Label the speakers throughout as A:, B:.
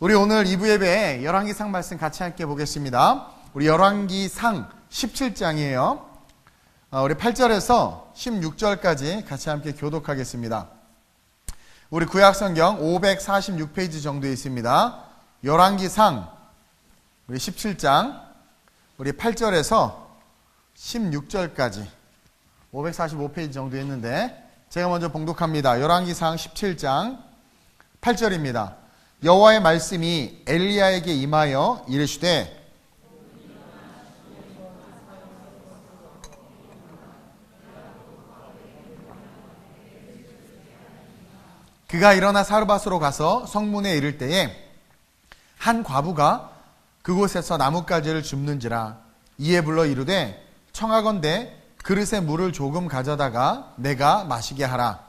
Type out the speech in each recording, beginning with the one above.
A: 우리 오늘 2부 예배에 열왕기상 말씀 같이 함께 보겠습니다. 우리 열왕기상 17장이에요. 우리 8절에서 16절까지 같이 함께 교독하겠습니다. 우리 구약성경 546페이지 정도에 있습니다. 열왕기상 우리 17장 우리 8절에서 16절까지 545페이지 정도 있는데 제가 먼저 봉독합니다. 열왕기상 17장 8절입니다. 여호와의 말씀이 엘리야에게 임하여 이르시되 그가 일어나 사르밧으로 가서 성문에 이를 때에 한 과부가 그곳에서 나뭇가지를 줍는지라. 이에 불러 이르되 청하건대 그릇에 물을 조금 가져다가 내가 마시게 하라.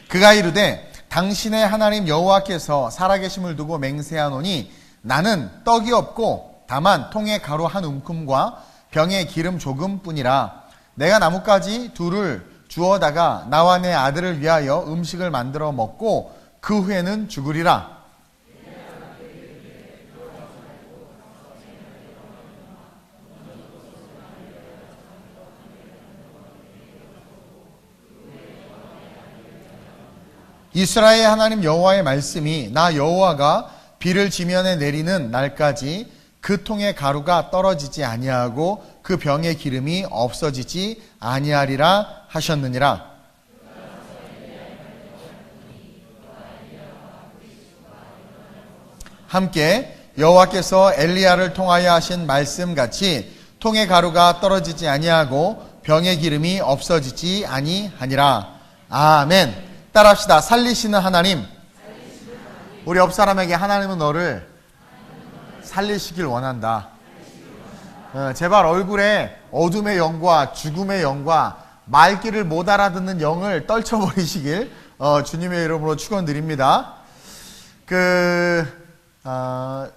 A: 그가 이르되 당신의 하나님 여호와께서 살아계심을 두고 맹세하노니 나는 떡이 없고 다만 통에 가루 한 움큼과 병에 기름 조금뿐이라. 내가 나뭇가지 둘을 주어다가 나와 내 아들을 위하여 음식을 만들어 먹고 그 후에는 죽으리라. 이스라엘 하나님 여호와의 말씀이 나 여호와가 비를 지면에 내리는 날까지 그 통의 가루가 떨어지지 아니하고 그 병의 기름이 없어지지 아니하리라 하셨느니라. 함께 여호와께서 엘리야를 통하여 하신 말씀같이 통의 가루가 떨어지지 아니하고 병의 기름이 없어지지 아니하니라. 아멘. 따라합시다. 살리시는 하나님. 우리 옆 사람에게 하나님은 너를 살리시길 원한다. 제발 얼굴에 어둠의 영과 죽음의 영과 말귀를 못 알아듣는 영을 떨쳐버리시길 주님의 이름으로 축원드립니다.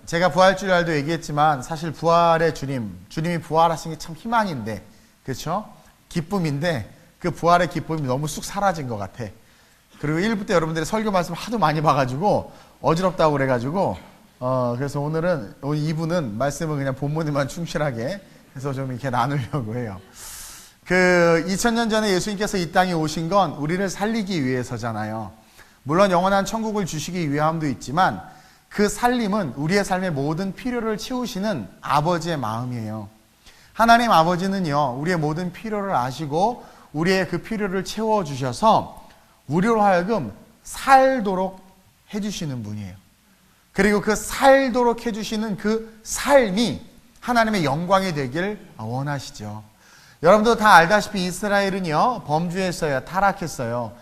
A: 제가 부활주일날도 얘기했지만 사실 부활의 주님이 부활하신 게 참 희망인데, 그렇죠? 기쁨인데 그 부활의 기쁨이 너무 쑥 사라진 것 같아. 그리고 1부 때 여러분들이 설교 말씀 하도 많이 봐가지고 어지럽다고 그래가지고 그래서 오늘 2부는 말씀을 그냥 본문에만 충실하게 해서 좀 이렇게 나누려고 해요. 2000년 전에 예수님께서 이 땅에 오신 건 우리를 살리기 위해서잖아요. 물론 영원한 천국을 주시기 위함도 있지만 그 살림은 우리의 삶의 모든 필요를 채우시는 아버지의 마음이에요. 하나님 아버지는요, 우리의 모든 필요를 아시고 우리의 그 필요를 채워주셔서 우리로 하여금 살도록 해주시는 분이에요. 그리고 그 살도록 해주시는 그 삶이 하나님의 영광이 되길 원하시죠. 여러분도 다 알다시피 이스라엘은요, 범죄했어요. 타락했어요.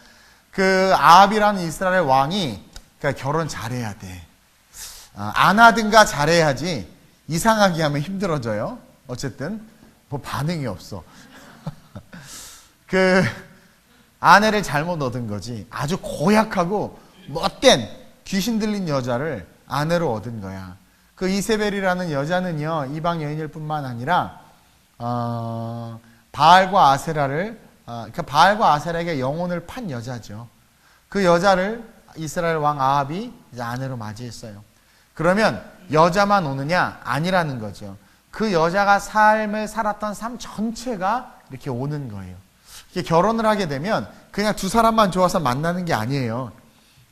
A: 아합이라는 이스라엘 왕이 결혼 잘해야 돼. 안 하든가 잘해야지 이상하게 하면 힘들어져요. 어쨌든 뭐 반응이 없어. 아내를 잘못 얻은 거지. 아주 고약하고 못된 귀신 들린 여자를 아내로 얻은 거야. 이세벨이라는 여자는요, 이방 여인일 뿐만 아니라 바알과 아세라에게 영혼을 판 여자죠. 그 여자를 이스라엘 왕 아합이 이제 아내로 맞이했어요. 그러면 여자만 오느냐? 아니라는 거죠. 그 여자가 삶을 살았던 삶 전체가 이렇게 오는 거예요. 결혼을 하게 되면 그냥 두 사람만 좋아서 만나는 게 아니에요.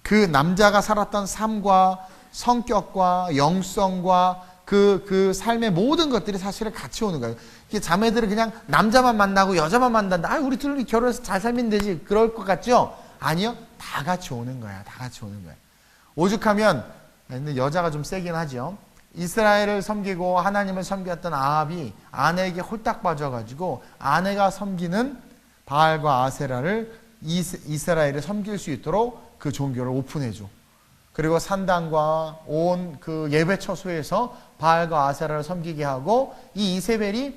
A: 그 남자가 살았던 삶과 성격과 영성과 그 삶의 모든 것들이 사실은 같이 오는 거예요. 자매들은 그냥 남자만 만나고 여자만 만난다. 우리 둘이 결혼해서 잘 살면 되지. 그럴 것 같죠? 아니요. 다 같이 오는 거야. 다 같이 오는 거야. 오죽하면, 근데 여자가 좀 세긴 하죠. 이스라엘을 섬기고 하나님을 섬겼던 아합이 아내에게 홀딱 빠져가지고 아내가 섬기는 바알과 아세라를 이스라엘에 섬길 수 있도록 그 종교를 오픈해줘. 그리고 산당과 온 예배 처소에서 바알과 아세라를 섬기게 하고 이 이세벨이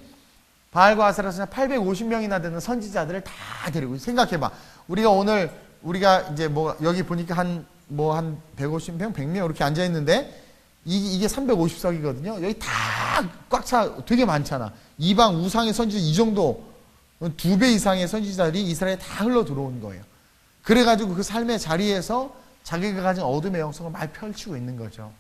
A: 바알과 아세라에서 850명이나 되는 선지자들을 다 데리고. 생각해봐. 우리가 이제 여기 보니까 한 150명, 100명 이렇게 앉아있는데 이게 350석이거든요. 여기 다 꽉 차, 되게 많잖아. 이방 우상의 선지자 이 정도 2배 이상의 선지자들이 이스라엘에 다 흘러 들어온 거예요. 그래가지고 그 삶의 자리에서 자기가 가진 어둠의 영성을 막 펼치고 있는 거죠.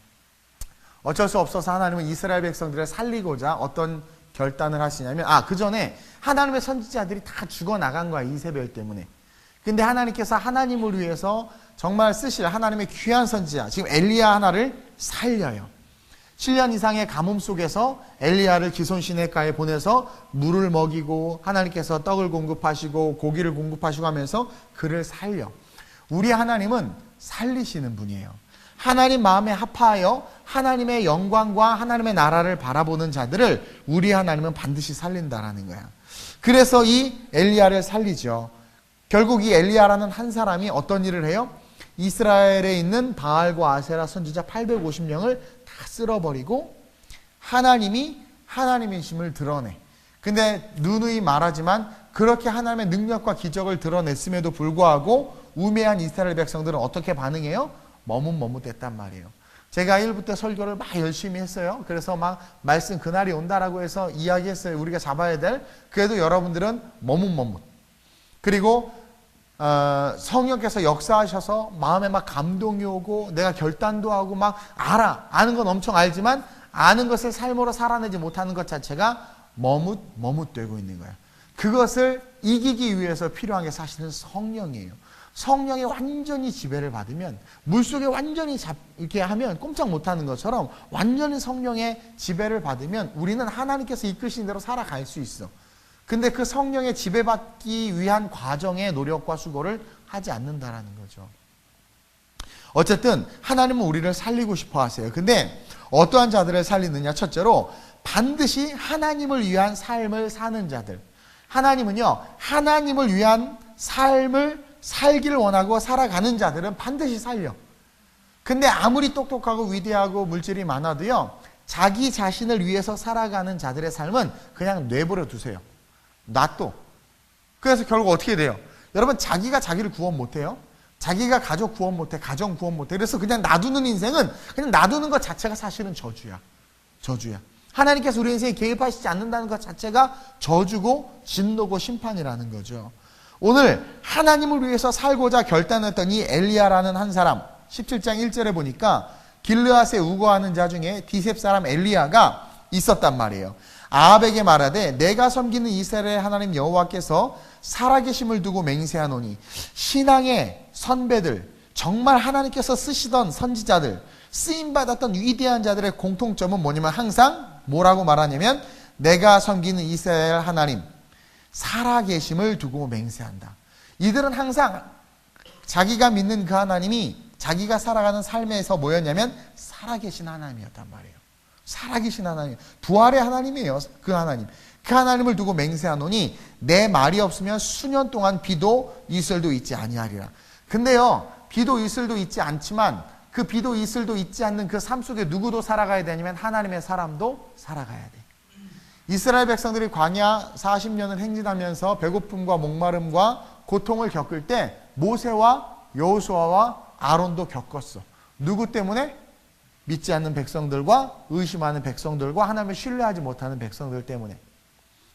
A: 어쩔 수 없어서 하나님은 이스라엘 백성들을 살리고자 어떤 결단을 하시냐면, 그 전에 하나님의 선지자들이 다 죽어나간 거야, 이세벨 때문에. 근데 하나님께서 하나님을 위해서 정말 쓰실 하나님의 귀한 선지자, 지금 엘리야 하나를 살려요. 7년 이상의 가뭄 속에서 엘리야를 기손 시내가에 보내서 물을 먹이고 하나님께서 떡을 공급하시고 고기를 공급하시고 하면서 그를 살려. 우리 하나님은 살리시는 분이에요. 하나님 마음에 합하여 하나님의 영광과 하나님의 나라를 바라보는 자들을 우리 하나님은 반드시 살린다라는 거야. 그래서 이 엘리야를 살리죠. 결국 이 엘리야라는 한 사람이 어떤 일을 해요? 이스라엘에 있는 바알과 아세라 선지자 850명을 다 쓸어버리고 하나님이 하나님이심을 드러내. 근데 누누이 말하지만 그렇게 하나님의 능력과 기적을 드러냈음에도 불구하고 우매한 이스라엘 백성들은 어떻게 반응해요? 머뭇머뭇했단 말이에요. 제가 1부 때 설교를 막 열심히 했어요. 그래서 막 말씀 그날이 온다라고 해서 이야기했어요. 우리가 잡아야 될. 그래도 여러분들은 머뭇머뭇. 그리고 성령께서 역사하셔서 마음에 막 감동이 오고 내가 결단도 하고 막 아는 건 엄청 알지만 아는 것을 삶으로 살아내지 못하는 것 자체가 머뭇되고 있는 거예요. 그것을 이기기 위해서 필요한 게 사실은 성령이에요. 성령이 완전히 지배를 받으면 물속에 완전히 이렇게 하면 꼼짝 못하는 것처럼 완전히 성령의 지배를 받으면 우리는 하나님께서 이끄신 대로 살아갈 수 있어. 근데 그 성령의 지배받기 위한 과정의 노력과 수고를 하지 않는다라는 거죠. 어쨌든 하나님은 우리를 살리고 싶어 하세요. 근데 어떠한 자들을 살리느냐? 첫째로 반드시 하나님을 위한 삶을 사는 자들. 하나님은요, 하나님을 위한 삶을 살기를 원하고 살아가는 자들은 반드시 살려. 근데 아무리 똑똑하고 위대하고 물질이 많아도요, 자기 자신을 위해서 살아가는 자들의 삶은 그냥 내버려 두세요. 놔둬. 그래서 결국 어떻게 돼요? 여러분, 자기가 자기를 구원 못해요. 자기가 가족 구원 못해. 가정 구원 못해. 그래서 그냥 놔두는 인생은 그냥 놔두는 것 자체가 사실은 저주야. 하나님께서 우리 인생에 개입하시지 않는다는 것 자체가 저주고 진노고 심판이라는 거죠. 오늘 하나님을 위해서 살고자 결단했던 이 엘리야라는 한 사람, 17장 1절에 보니까 길르앗에 우거하는 자 중에 디셉 사람 엘리야가 있었단 말이에요. 아합에게 말하되 내가 섬기는 이스라엘의 하나님 여호와께서 살아계심을 두고 맹세하노니, 신앙의 선배들, 정말 하나님께서 쓰시던 선지자들, 쓰임받았던 위대한 자들의 공통점은 뭐냐면 항상 뭐라고 말하냐면 내가 섬기는 이스라엘 하나님 살아계심을 두고 맹세한다. 이들은 항상 자기가 믿는 그 하나님이 자기가 살아가는 삶에서 뭐였냐면 살아계신 하나님이었단 말이에요. 살아계신 하나님, 부활의 하나님이에요. 그 하나님. 그 하나님을 두고 맹세하노니 내 말이 없으면 수년 동안 비도 이슬도 있지 아니하리라. 근데요, 비도 이슬도 있지 않지만 그 비도 이슬도 있지 않는 그 삶 속에 누구도 살아가야 되냐면 하나님의 사람도 살아가야 돼. 이스라엘 백성들이 광야 40년을 행진하면서 배고픔과 목마름과 고통을 겪을 때 모세와 여호수아와 아론도 겪었어. 누구 때문에? 믿지 않는 백성들과 의심하는 백성들과 하나님을 신뢰하지 못하는 백성들 때문에.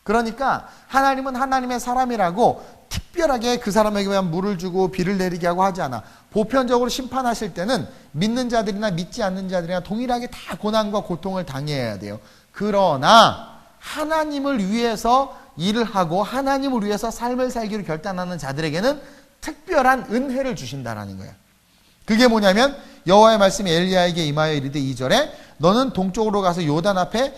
A: 그러니까 하나님은 하나님의 사람이라고 특별하게 그 사람에게만 물을 주고 비를 내리게 하고 하지 않아. 보편적으로 심판하실 때는 믿는 자들이나 믿지 않는 자들이나 동일하게 다 고난과 고통을 당해야 돼요. 그러나 하나님을 위해서 일을 하고 하나님을 위해서 삶을 살기를 결단하는 자들에게는 특별한 은혜를 주신다라는 거예요. 그게 뭐냐면 여호와의 말씀이 엘리야에게 임하여 이르되 2절에 너는 동쪽으로 가서 요단 앞에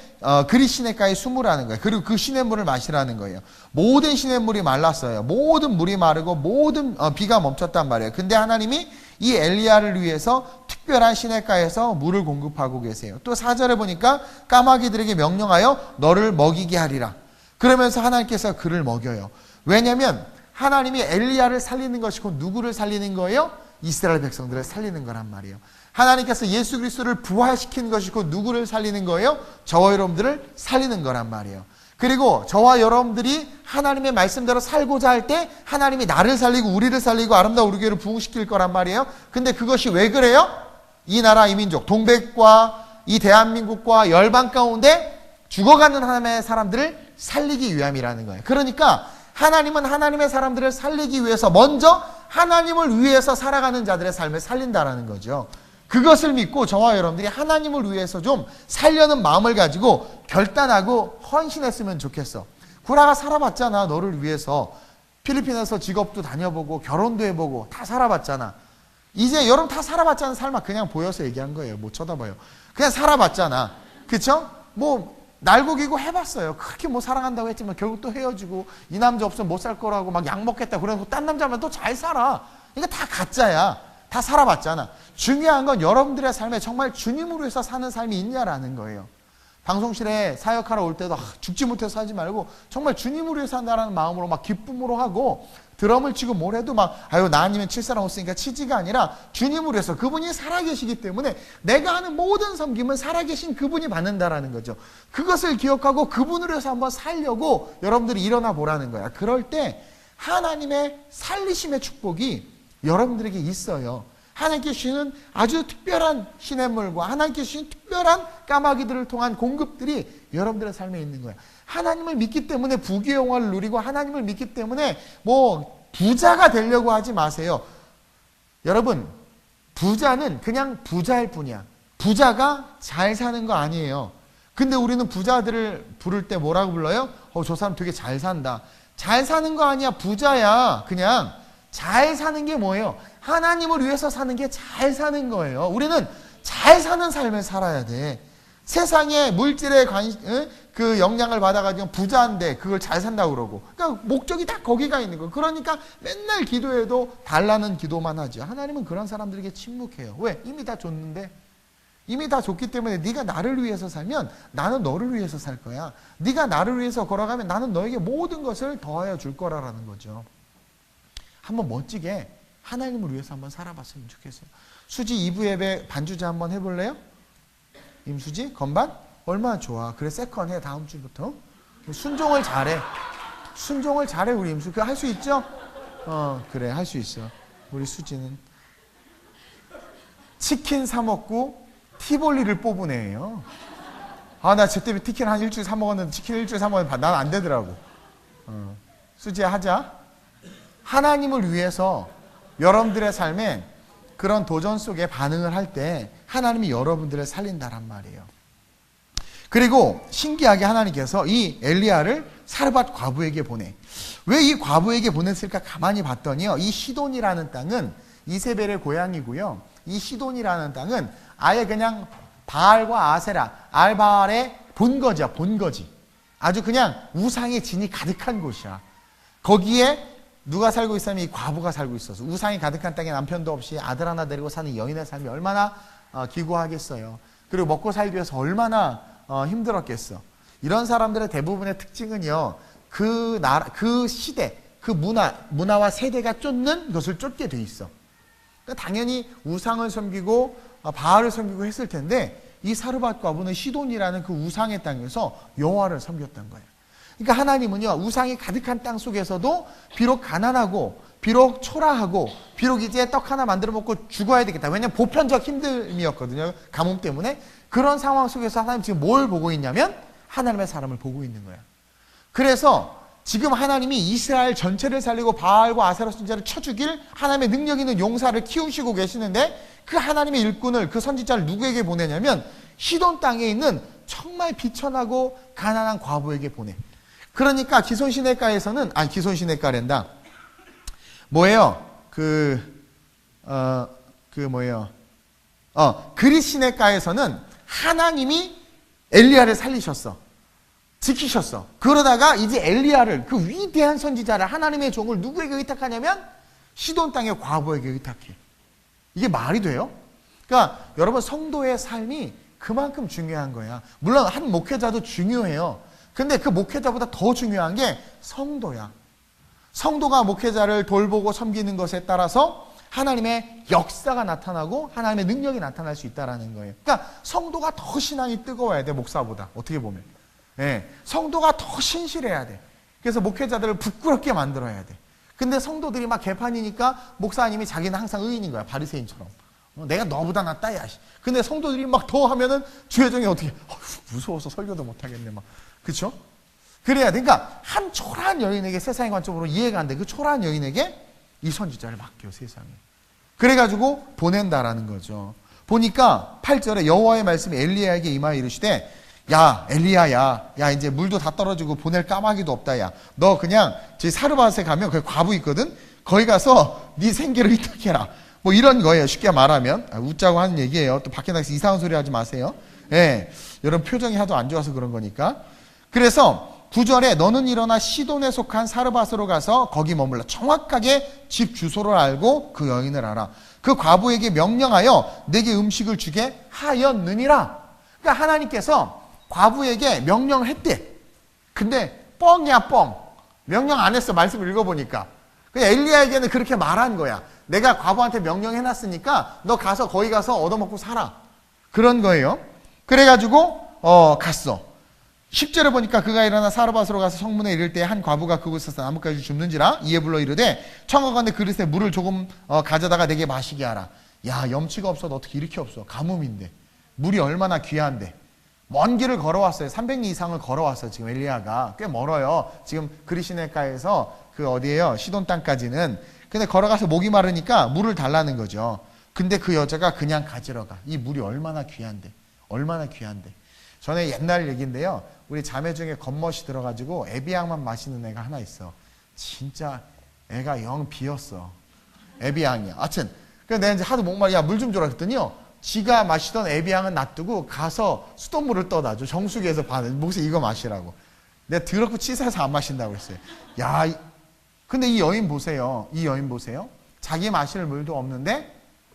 A: 그리 시냇가에 숨으라는 거예요. 그리고 그 시냇물을 마시라는 거예요. 모든 시냇물이 말랐어요. 모든 물이 마르고 모든 비가 멈췄단 말이에요. 근데 하나님이 이 엘리야를 위해서 특별한 시냇가에서 물을 공급하고 계세요. 또 4절에 보니까 까마귀들에게 명령하여 너를 먹이게 하리라. 그러면서 하나님께서 그를 먹여요. 왜냐하면 하나님이 엘리야를 살리는 것이고 누구를 살리는 거예요? 이스라엘 백성들을 살리는 거란 말이에요. 하나님께서 예수 그리스도를 부활시키는 것이고 누구를 살리는 거예요? 저와 여러분들을 살리는 거란 말이에요. 그리고 저와 여러분들이 하나님의 말씀대로 살고자 할 때 하나님이 나를 살리고 우리를 살리고 아름다운 우리 교회를 부흥시킬 거란 말이에요. 근데 그것이 왜 그래요? 이 나라 이 민족 동백과 이 대한민국과 열방 가운데 죽어가는 하나님의 사람들을 살리기 위함이라는 거예요. 그러니까 하나님은 하나님의 사람들을 살리기 위해서 먼저 하나님을 위해서 살아가는 자들의 삶을 살린다라는 거죠. 그것을 믿고 저와 여러분들이 하나님을 위해서 좀 살려는 마음을 가지고 결단하고 헌신했으면 좋겠어. 구라가 살아봤잖아, 너를 위해서. 필리핀에서 직업도 다녀보고 결혼도 해보고 다 살아봤잖아. 이제 여러분 다 살아봤잖아. 삶아 그냥 보여서 얘기한 거예요. 못 쳐다봐요. 그냥 살아봤잖아. 그쵸? 뭐 날고기고 해봤어요. 그렇게 뭐 사랑한다고 했지만 결국 또 헤어지고 이 남자 없으면 못 살 거라고 막 약 먹겠다 그러고 딴 남자면 또 잘 살아. 그러니까 다 가짜야. 다 살아봤잖아. 중요한 건 여러분들의 삶에 정말 주님으로 해서 사는 삶이 있냐라는 거예요. 방송실에 사역하러 올 때도 죽지 못해서 살지 말고 정말 주님으로 위해서 산다는 마음으로 막 기쁨으로 하고 드럼을 치고 뭘 해도 막 아유 나 아니면 칠 사람 없으니까 치지가 아니라 주님으로 해서 그분이 살아계시기 때문에 내가 하는 모든 섬김은 살아계신 그분이 받는다라는 거죠. 그것을 기억하고 그분으로 해서 한번 살려고 여러분들이 일어나 보라는 거야. 그럴 때 하나님의 살리심의 축복이 여러분들에게 있어요. 하나님께 주시는 아주 특별한 시냇물과 하나님께 주시는 특별한 까마귀들을 통한 공급들이 여러분들의 삶에 있는 거예요. 하나님을 믿기 때문에 부귀 영화를 누리고 하나님을 믿기 때문에 뭐 부자가 되려고 하지 마세요. 여러분 부자는 그냥 부자일 뿐이야. 부자가 잘 사는 거 아니에요. 근데 우리는 부자들을 부를 때 뭐라고 불러요? 저 사람 되게 잘 산다. 잘 사는 거 아니야. 부자야. 그냥 잘 사는 게 뭐예요? 하나님을 위해서 사는 게 잘 사는 거예요. 우리는 잘 사는 삶을 살아야 돼. 세상에 물질의 그 영향을 받아가지고 부자인데 그걸 잘 산다고 그러고. 그러니까 목적이 다 거기가 있는 거예요. 그러니까 맨날 기도해도 달라는 기도만 하죠. 하나님은 그런 사람들에게 침묵해요. 왜? 이미 다 줬는데. 이미 다 줬기 때문에 네가 나를 위해서 살면 나는 너를 위해서 살 거야. 네가 나를 위해서 걸어가면 나는 너에게 모든 것을 더하여 줄 거라는 거죠. 한번 멋지게 하나님을 위해서 한번 살아봤으면 좋겠어요. 수지 2부 예배 반주자 한번 해볼래요? 임수지? 건반? 얼마나 좋아. 그래 세컨 해 다음 주부터. 순종을 잘해. 순종을 잘해 우리 임수. 그거 할 수 있죠? 그래 할 수 있어. 우리 수지는 치킨 사 먹고 티볼리를 뽑은 애예요. 나 저 때문에 치킨 한 일주일 사 먹었는데 치킨 일주일 사 먹었는데 난 안 되더라고. 수지야 하자. 하나님을 위해서 여러분들의 삶에 그런 도전 속에 반응을 할 때 하나님이 여러분들을 살린다란 말이에요. 그리고 신기하게 하나님께서 이 엘리야를 사르밧 과부에게 보내. 왜 이 과부에게 보냈을까 가만히 봤더니요. 이 시돈이라는 땅은 이세벨의 고향이고요. 이 시돈이라는 땅은 아예 그냥 바알과 아세라, 알바알의 본거지야. 본거지. 아주 그냥 우상의 진이 가득한 곳이야. 거기에 누가 살고 있으면 이 과부가 살고 있어서 우상이 가득한 땅에 남편도 없이 아들 하나 데리고 사는 여인의 삶이 얼마나 기구하겠어요. 그리고 먹고 살기 위해서 얼마나 힘들었겠어. 이런 사람들의 대부분의 특징은요. 그 시대, 그 문화와 세대가 쫓는 것을 쫓게 돼 있어. 그러니까 당연히 우상을 섬기고 바알을 섬기고 했을 텐데 이 사르밧 과부는 시돈이라는 그 우상의 땅에서 여호와를 섬겼던 거예요. 그러니까 하나님은요, 우상이 가득한 땅 속에서도 비록 가난하고, 비록 초라하고, 비록 이제 떡 하나 만들어 먹고 죽어야 되겠다. 왜냐면 보편적 힘듦이었거든요. 가뭄 때문에. 그런 상황 속에서 하나님 지금 뭘 보고 있냐면, 하나님의 사람을 보고 있는 거야. 그래서 지금 하나님이 이스라엘 전체를 살리고 바알과 아세라 선지자를 쳐죽일 하나님의 능력 있는 용사를 키우시고 계시는데, 그 하나님의 일꾼을, 그 선지자를 누구에게 보내냐면, 시돈 땅에 있는 정말 비천하고 가난한 과부에게 보내. 그러니까 기손시냇가에서는 기손시냇가랜다. 뭐예요? 그릿시냇가에서는 하나님이 엘리야를 살리셨어. 지키셨어. 그러다가 이제 엘리야를, 그 위대한 선지자를, 하나님의 종을 누구에게 의탁하냐면 시돈 땅의 과부에게 의탁해. 이게 말이 돼요? 그러니까 여러분 성도의 삶이 그만큼 중요한 거야. 물론 한 목회자도 중요해요. 근데 그 목회자보다 더 중요한 게 성도야. 성도가 목회자를 돌보고 섬기는 것에 따라서 하나님의 역사가 나타나고 하나님의 능력이 나타날 수 있다는 거예요. 그러니까 성도가 더 신앙이 뜨거워야 돼, 목사보다. 어떻게 보면. 네, 성도가 더 신실해야 돼. 그래서 목회자들을 부끄럽게 만들어야 돼. 근데 성도들이 막 개판이니까 목사님이 자기는 항상 의인인 거야, 바리새인처럼. 내가 너보다 낫다, 야. 근데 성도들이 막 더 하면은 주회장이 어떻게, 무서워서 설교도 못하겠네, 막. 그쵸? 그래야 돼. 그러니까 한 초라한 여인에게 세상의 관점으로 이해가 안 돼. 그 초라한 여인에게 이 선지자를 맡겨, 세상에. 그래가지고 보낸다라는 거죠. 보니까 8절에 여호와의 말씀이 엘리야에게 임하여 이르시되 야 엘리야야, 야 이제 물도 다 떨어지고 보낼 까마귀도 없다. 야 너 그냥 저 사르밧에 가면 그 과부 있거든. 거기 가서 네 생계를 획득해라. 뭐 이런 거예요. 쉽게 말하면. 웃자고 하는 얘기예요. 또 밖에 나가서 이상한 소리 하지 마세요. 예, 여러분 표정이 하도 안 좋아서 그런 거니까. 그래서 9절에 너는 일어나 시돈에 속한 사르밧으로 가서 거기 머물러. 정확하게 집 주소를 알고 그 여인을 알아. 그 과부에게 명령하여 내게 음식을 주게 하였느니라. 그러니까 하나님께서 과부에게 명령을 했대. 근데 뻥이야, 뻥. 명령 안 했어. 말씀을 읽어보니까. 그냥 엘리야에게는 그렇게 말한 거야. 내가 과부한테 명령해놨으니까 너 가서 거기 가서 얻어먹고 살아. 그런 거예요. 그래가지고 갔어. 10절에 보니까 그가 일어나 사르밧으로 가서 성문에 이를 때 한 과부가 그곳에서 나뭇가지 줍는지라 이에 불러 이르되 청하건대 그릇에 물을 조금 가져다가 내게 마시게 하라. 야 염치가 없어도 어떻게 이렇게 없어. 가뭄인데 물이 얼마나 귀한데. 먼 길을 걸어왔어요. 300리 이상을 걸어왔어요. 지금 엘리야가 꽤 멀어요. 지금 그리시네가에서 그 어디에요, 시돈 땅까지는. 근데 걸어가서 목이 마르니까 물을 달라는 거죠. 근데 그 여자가 그냥 가지러 가. 이 물이 얼마나 귀한데, 얼마나 귀한데. 전에 옛날 얘기인데요. 우리 자매 중에 겉멋이 들어가지고 에비앙만 마시는 애가 하나 있어. 진짜 애가 영 비었어. 에비앙이야. 하여튼 그래서 내가 이제 하도 목말라, 야 물 좀 줘라 그랬더니요, 지가 마시던 에비앙은 놔두고 가서 수돗물을 떠다 줘. 정수기에서 받은 목사 이거 마시라고. 내가 더럽고 치사해서 안 마신다고 그랬어요. 야, 근데 이 여인 보세요. 이 여인 보세요. 자기 마실 물도 없는데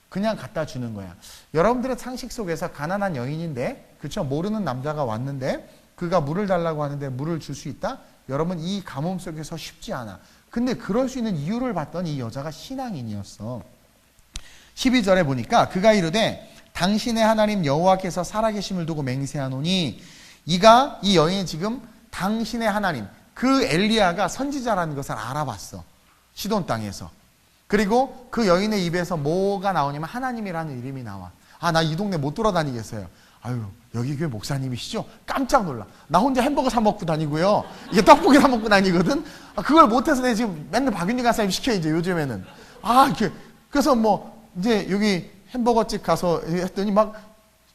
A: 그냥 갖다 주는 거야. 여러분들의 상식 속에서 가난한 여인인데, 그렇죠? 모르는 남자가 왔는데 그가 물을 달라고 하는데 물을 줄 수 있다? 여러분 이 가뭄 속에서 쉽지 않아. 근데 그럴 수 있는 이유를 봤더니 이 여자가 신앙인이었어. 12절에 보니까 그가 이르되 당신의 하나님 여호와께서 살아계심을 두고 맹세하노니, 이가 이 여인이 지금 당신의 하나님, 그 엘리야가 선지자라는 것을 알아봤어. 시돈 땅에서. 그리고 그 여인의 입에서 뭐가 나오냐면 하나님이라는 이름이 나와. 아, 나 이 동네 못 돌아다니겠어요. 아유, 여기 교회 목사님이시죠? 깜짝 놀라. 나 혼자 햄버거 사 먹고 다니고요. 이게 떡볶이 사 먹고 다니거든? 그걸 못해서 내가 지금 맨날 박윤희 간사님 시켜, 이제 요즘에는. 그래서 뭐, 이제 여기 햄버거집 가서 했더니 막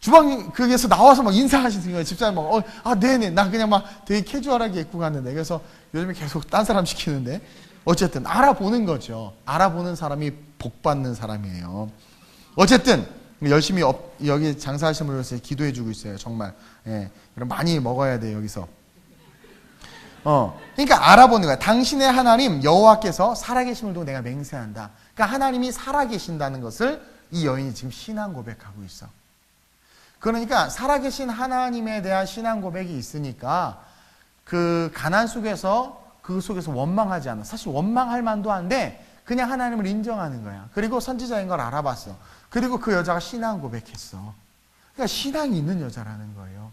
A: 주방 거기에서 나와서 막 인사하시는 거예요. 집사님 막, 네네. 나 그냥 막 되게 캐주얼하게 입고 갔는데. 그래서 요즘에 계속 딴 사람 시키는데. 어쨌든 알아보는 거죠. 알아보는 사람이 복 받는 사람이에요. 어쨌든 열심히 여기 장사하시는 분을 위해서 기도해 주고 있어요. 정말. 예. 그럼 많이 먹어야 돼요, 여기서. 그러니까 알아보는 거야. 당신의 하나님 여호와께서 살아계심을 두고 내가 맹세한다. 그러니까 하나님이 살아계신다는 것을 이 여인이 지금 신앙 고백하고 있어. 그러니까 살아계신 하나님에 대한 신앙 고백이 있으니까 그 가난 속에서, 그 속에서 원망하지 않아. 사실 원망할 만도 한데 그냥 하나님을 인정하는 거야. 그리고 선지자인 걸 알아봤어. 그리고 그 여자가 신앙 고백했어. 그러니까 신앙이 있는 여자라는 거예요.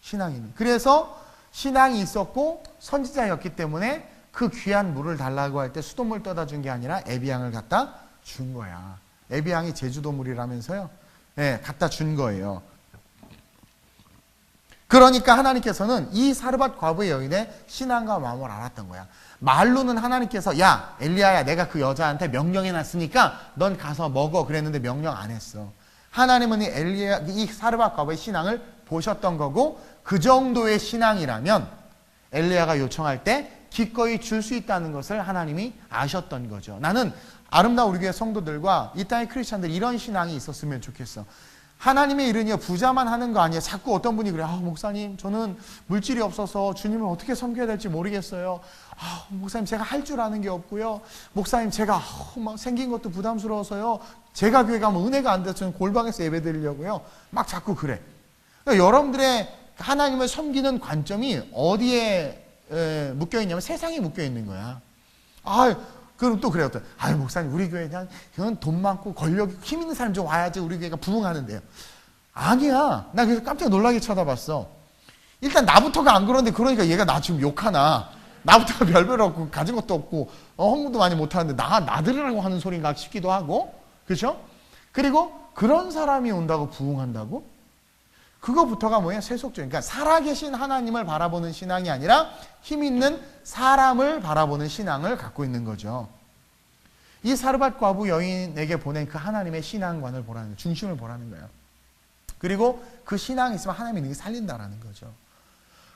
A: 신앙이 있는. 그래서 신앙이 있었고 선지자였기 때문에 그 귀한 물을 달라고 할 때 수돗물 떠다 준 게 아니라 에비앙을 갖다 준 거야. 에비앙이 제주도 물이라면서요. 네, 갖다 준 거예요. 그러니까 하나님께서는 이 사르밧 과부의 여인의 신앙과 마음을 알았던 거야. 말로는 하나님께서 야 엘리야야, 내가 그 여자한테 명령해놨으니까 넌 가서 먹어 그랬는데 명령 안 했어. 하나님은 이 사르밧 과부의 신앙을 보셨던 거고, 그 정도의 신앙이라면 엘리야가 요청할 때 기꺼이 줄 수 있다는 것을 하나님이 아셨던 거죠. 나는 아름다운 우리 교회 성도들과 이 땅의 크리스찬들 이런 신앙이 있었으면 좋겠어. 하나님의 일은요 부자만 하는 거 아니에요. 자꾸 어떤 분이 그래. 목사님 저는 물질이 없어서 주님을 어떻게 섬겨야 될지 모르겠어요. 목사님 제가 할 줄 아는 게 없고요. 목사님 제가 막 생긴 것도 부담스러워서요. 제가 교회 가면 은혜가 안 돼서 저는 골방에서 예배 드리려고요. 막 자꾸 그래. 그러니까 여러분들의 하나님을 섬기는 관점이 어디에 묶여있냐면 세상에 묶여있는 거야. 그럼 또 그래요. 목사님 우리 교회 그냥 돈 많고 권력 힘 있는 사람 좀 와야지 우리 교회가 부흥하는데요. 아니야. 나 그래서 깜짝 놀라게 쳐다봤어. 일단 나부터가 안 그런데, 그러니까 얘가 나 지금 욕하나. 나부터가 별별 없고 가진 것도 없고 헌금도 많이 못하는데 나 들으라고 하는 소린가 싶기도 하고. 그렇죠? 그리고 그런 사람이 온다고 부흥한다고? 그거부터가 뭐예요? 세속적인. 그러니까 살아계신 하나님을 바라보는 신앙이 아니라 힘 있는 사람을 바라보는 신앙을 갖고 있는 거죠. 이 사르밧 과부 여인에게 보낸 그 하나님의 신앙관을 보라는 거예요. 중심을 보라는 거예요. 그리고 그 신앙이 있으면 하나님이 능히 살린다라는 거죠.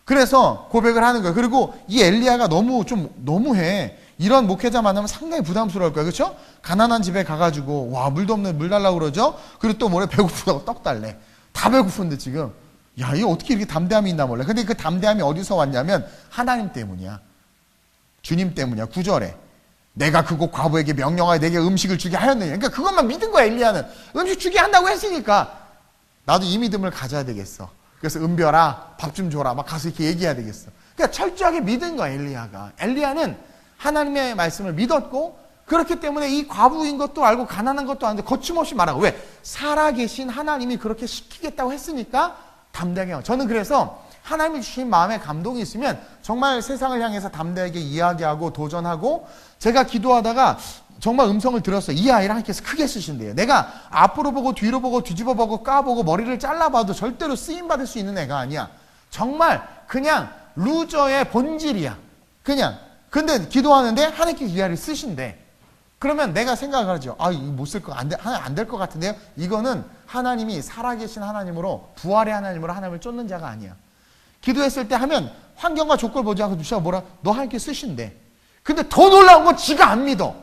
A: 그래서 고백을 하는 거예요. 그리고 이 엘리야가 너무해. 이런 목회자 만나면 상당히 부담스러울 거예요. 그렇죠? 가난한 집에 가가지고 와 물도 없는 물 달라고 그러죠. 그리고 또 뭐래? 배고프다고 떡 달래. 다 배고픈데 지금 야 이거 어떻게 이렇게 담대함이 있나 몰라. 근데 그 담대함이 어디서 왔냐면 하나님 때문이야. 주님 때문이야. 9절에 내가 그곳 과부에게 명령하여 내게 음식을 주게 하였느냐. 그러니까 그것만 믿은 거야. 엘리야는 음식 주게 한다고 했으니까 나도 이 믿음을 가져야 되겠어. 그래서 은별아 밥 좀 줘라 막 가서 이렇게 얘기해야 되겠어. 그러니까 철저하게 믿은 거야. 엘리야는 하나님의 말씀을 믿었고 그렇기 때문에 이 과부인 것도 알고 가난한 것도 아는데 거침없이 말하고 왜? 살아계신 하나님이 그렇게 시키겠다고 했으니까 담대하게 하고. 저는 그래서 하나님이 주신 마음에 감동이 있으면 정말 세상을 향해서 담대하게 이야기하고 도전하고 제가 기도하다가 정말 음성을 들었어요. 이 아이를 하나님께서 크게 쓰신대요. 내가 앞으로 보고 뒤로 보고 뒤집어 보고 까보고 머리를 잘라봐도 절대로 쓰임받을 수 있는 애가 아니야. 정말 그냥 루저의 본질이야. 그냥. 근데 기도하는데 하나님께서 이 아이를 쓰신대. 그러면 내가 생각을 하죠. 아, 이거 못 쓸 거, 안 될 것 같은데요? 이거는 하나님이 살아계신 하나님으로, 부활의 하나님으로 하나님을 쫓는 자가 아니야. 기도했을 때 하면 환경과 조건을 보지 않고 주시가 뭐라? 너 하나님께 쓰신대. 근데 더 놀라운 건 지가 안 믿어.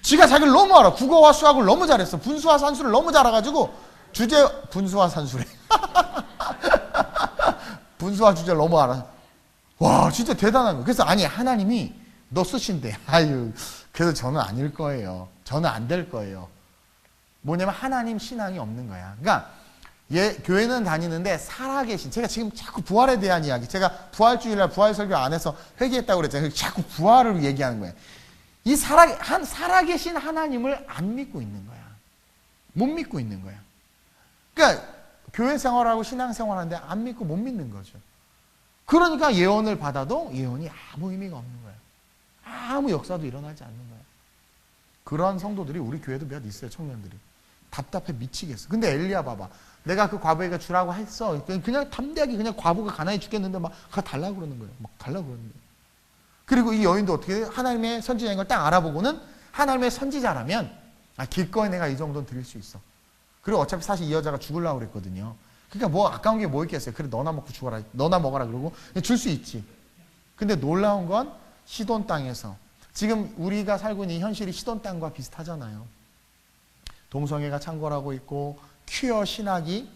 A: 지가 자기를 너무 알아. 국어와 수학을 너무 잘했어. 분수와 산수를 너무 잘해가지고 분수와 산수래. 분수와 주제를 너무 알아. 와, 진짜 대단한 거. 그래서 아니 하나님이 너 쓰신대. 아유, 그래서 저는 아닐 거예요. 저는 안 될 거예요. 뭐냐면 하나님 신앙이 없는 거야. 그러니까 교회는 다니는데 살아계신, 제가 지금 자꾸 부활에 대한 이야기, 제가 부활주일날 부활 설교 안에서 회개했다고 그랬잖아요. 자꾸 부활을 얘기하는 거예요. 이 살아계신 하나님을 안 믿고 있는 거야. 못 믿고 있는 거야. 그러니까 교회 생활하고 신앙 생활하는데 안 믿고 못 믿는 거죠. 그러니까 예언을 받아도 예언이 아무 의미가 없는 거야. 아무 역사도 일어나지 않는 거야. 그런 성도들이 우리 교회도 몇 있어요. 청년들이. 답답해 미치겠어. 근데 엘리야 봐봐. 내가 그 과부에게 주라고 했어. 그냥 담대하게 그냥 과부가 가난히 죽겠는데 막 그거 달라고 그러는 거예요. 막 달라고 그러는 거예요. 그리고 이 여인도 어떻게 해요? 하나님의 선지자인 걸 딱 알아보고는 하나님의 선지자라면 기꺼이 내가 이 정도는 드릴 수 있어. 그리고 어차피 사실 이 여자가 죽으려고 그랬거든요. 그러니까 뭐 아까운 게 뭐 있겠어요. 그래 너나 먹고 죽어라. 너나 먹어라 그러고 줄 수 있지. 근데 놀라운 건 시돈 땅에서 지금 우리가 살고 있는 이 현실이 시돈 땅과 비슷하잖아요. 동성애가 창궐하고 있고 퀴어 신학이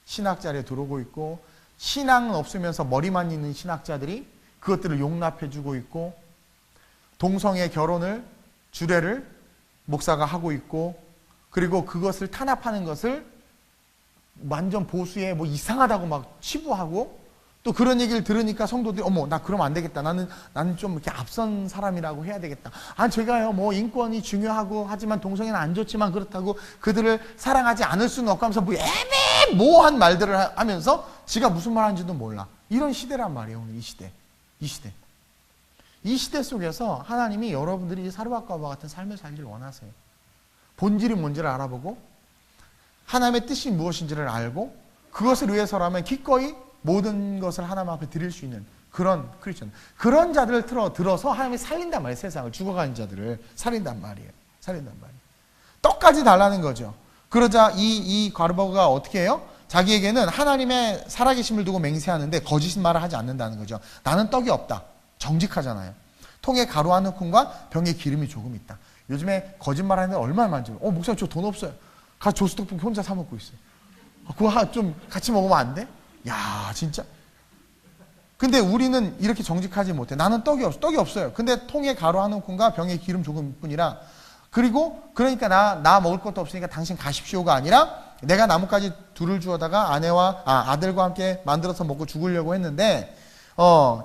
A: 신학 자리에 들어오고 있고 신앙은 없으면서 머리만 있는 신학자들이 그것들을 용납해주고 있고 동성애 결혼을 주례를 목사가 하고 있고 그리고 그것을 탄압하는 것을 완전 보수에 뭐 이상하다고 막 치부하고 또 그런 얘기를 들으니까 성도들이 어머 나 그러면 안 되겠다. 나는 좀 이렇게 앞선 사람이라고 해야 되겠다. 제가요 뭐 인권이 중요하고 하지만 동성애는 안 좋지만 그렇다고 그들을 사랑하지 않을 수는 없고 하면서 뭐 애매모호한 말들을 하면서 지가 무슨 말 하는지도 몰라. 이런 시대란 말이에요. 오늘 이 시대 속에서 하나님이 여러분들이 사르밧 과부와 같은 삶을 살기를 원하세요. 본질이 뭔지를 알아보고 하나님의 뜻이 무엇인지를 알고 그것을 위해서라면 기꺼이 모든 것을 하나님 앞에 드릴 수 있는 그런 크리스천, 그런 자들을 들어서 하나님이 살린단 말이에요. 세상을 죽어가는 자들을 살린단 말이에요. 떡까지 달라는 거죠. 그러자 이 과부가 어떻게 해요? 자기에게는 하나님의 살아계심을 두고 맹세하는데 거짓말을 하지 않는다는 거죠. 나는 떡이 없다. 정직하잖아요. 통에 가루 한 움큼과 병에 기름이 조금 있다. 요즘에 거짓말하는 데 얼마나 많죠. 목사님 저 돈 없어요. 가 조스떡볶이 혼자 사 먹고 있어요. 그거 좀 같이 먹으면 안 돼? 야 진짜. 근데 우리는 이렇게 정직하지 못해. 나는 떡이 없어요. 근데 통에 가루 한 움큼과 병에 기름 조금뿐이라. 그리고 그러니까 나 먹을 것도 없으니까 당신 가십시오가 아니라 내가 나뭇가지 둘을 주워다가 아들과 함께 만들어서 먹고 죽으려고 했는데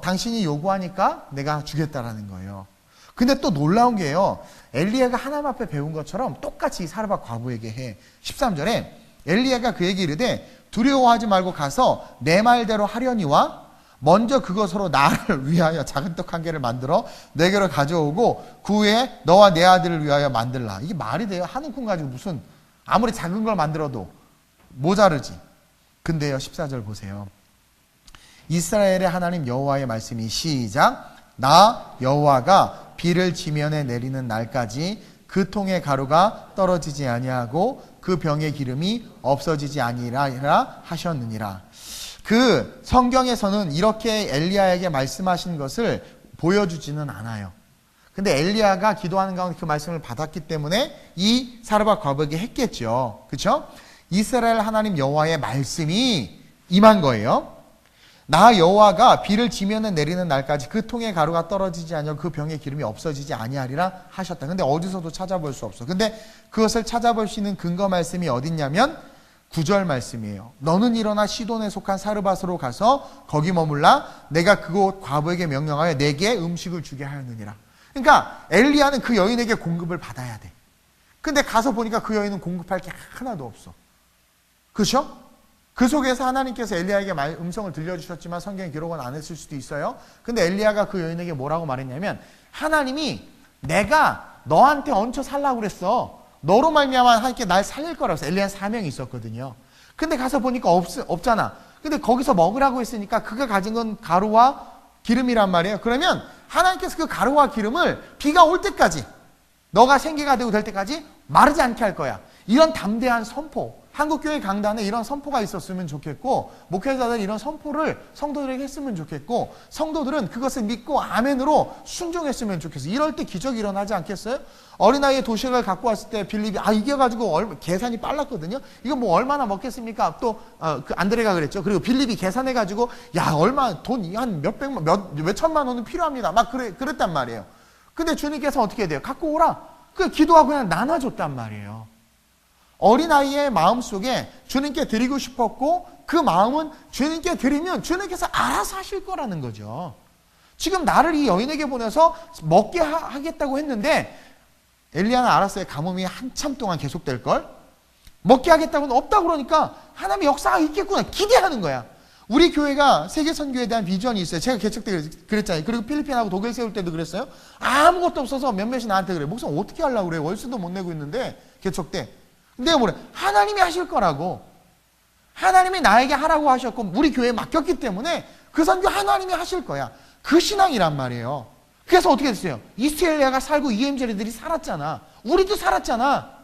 A: 당신이 요구하니까 내가 주겠다라는 거예요. 근데 또 놀라운 게요. 엘리야가 하나님 앞에 배운 것처럼 똑같이 이 사르밧 과부에게 해. 13절에 엘리야가 그에게 이르되 두려워하지 말고 가서 내 말대로 하려니와 먼저 그것으로 나를 위하여 작은 떡 한 개를 만들어 내게로 가져오고 그 후에 너와 내 아들을 위하여 만들라. 이게 말이 돼요? 한 움큼 가지고 무슨 아무리 작은 걸 만들어도 모자르지. 근데요 14절 보세요. 이스라엘의 하나님 여호와의 말씀이 시작. 나 여호와가 비를 지면에 내리는 날까지 그 통의 가루가 떨어지지 아니하고 그 병의 기름이 없어지지 아니하리라 하셨느니라. 그 성경에서는 이렇게 엘리야에게 말씀하신 것을 보여주지는 않아요. 근데 엘리야가 기도하는 가운데 그 말씀을 받았기 때문에 이 사르밧 과부에게 했겠죠. 그렇죠? 이스라엘 하나님 여호와의 말씀이 임한 거예요. 나 여호와가 비를 지면에 내리는 날까지 그 통의 가루가 떨어지지 아니하고 그 병의 기름이 없어지지 아니하리라 하셨다. 근데 어디서도 찾아볼 수 없어. 근데 그것을 찾아볼 수 있는 근거 말씀이 어딨냐면 9절 말씀이에요. 너는 일어나 시돈에 속한 사르밧으로 가서 거기 머물라. 내가 그곳 과부에게 명령하여 내게 음식을 주게 하였느니라. 그러니까 엘리야는 그 여인에게 공급을 받아야 돼. 근데 가서 보니까 그 여인은 공급할 게 하나도 없어. 그렇죠? 그 속에서 하나님께서 엘리야에게 음성을 들려주셨지만 성경에 기록은 안 했을 수도 있어요. 근데 엘리야가 그 여인에게 뭐라고 말했냐면 하나님이 내가 너한테 얹혀 살라고 그랬어. 너로 말미암아 하나님께 날 살릴 거라고 했어. 엘리야는 사명이 있었거든요. 근데 가서 보니까 없잖아. 근데 거기서 먹으라고 했으니까 그가 가진 건 가루와 기름이란 말이에요. 그러면 하나님께서 그 가루와 기름을 비가 올 때까지 너가 생기가 되고 될 때까지 마르지 않게 할 거야. 이런 담대한 선포. 한국교회 강단에 이런 선포가 있었으면 좋겠고 목회자들이 이런 선포를 성도들에게 했으면 좋겠고 성도들은 그것을 믿고 아멘으로 순종했으면 좋겠어요. 이럴 때 기적이 일어나지 않겠어요? 어린아이의 도시락을 갖고 왔을 때 빌립이 이게 가지고 계산이 빨랐거든요. 이거 뭐 얼마나 먹겠습니까? 또 그 안드레가 그랬죠. 그리고 빌립이 계산해가지고 얼마 돈 한 몇백만 몇천만 원은 필요합니다. 막 그랬단 말이에요. 근데 주님께서 어떻게 돼요? 갖고 오라. 그 기도하고 그냥 나눠줬단 말이에요. 어린아이의 마음속에 주님께 드리고 싶었고 그 마음은 주님께 드리면 주님께서 알아서 하실 거라는 거죠. 지금 나를 이 여인에게 보내서 먹게 하겠다고 했는데 엘리야는 알았어요. 가뭄이 한참 동안 계속될걸. 먹게 하겠다고는 없다고 그러니까 하나님의 역사가 있겠구나 기대하는 거야. 우리 교회가 세계선교에 대한 비전이 있어요. 제가 개척 때 그랬잖아요. 그리고 필리핀하고 독일 세울 때도 그랬어요. 아무것도 없어서 몇몇이 나한테 그래. 목사님 어떻게 하려고 그래. 월수도 못 내고 있는데 개척 때. 내가 뭐래? 하나님이 하실 거라고. 하나님이 나에게 하라고 하셨고 우리 교회에 맡겼기 때문에 그 선교 하나님이 하실 거야. 그 신앙이란 말이에요. 그래서 어떻게 됐어요? 이스라엘가 살고 EMJ들이 살았잖아. 우리도 살았잖아.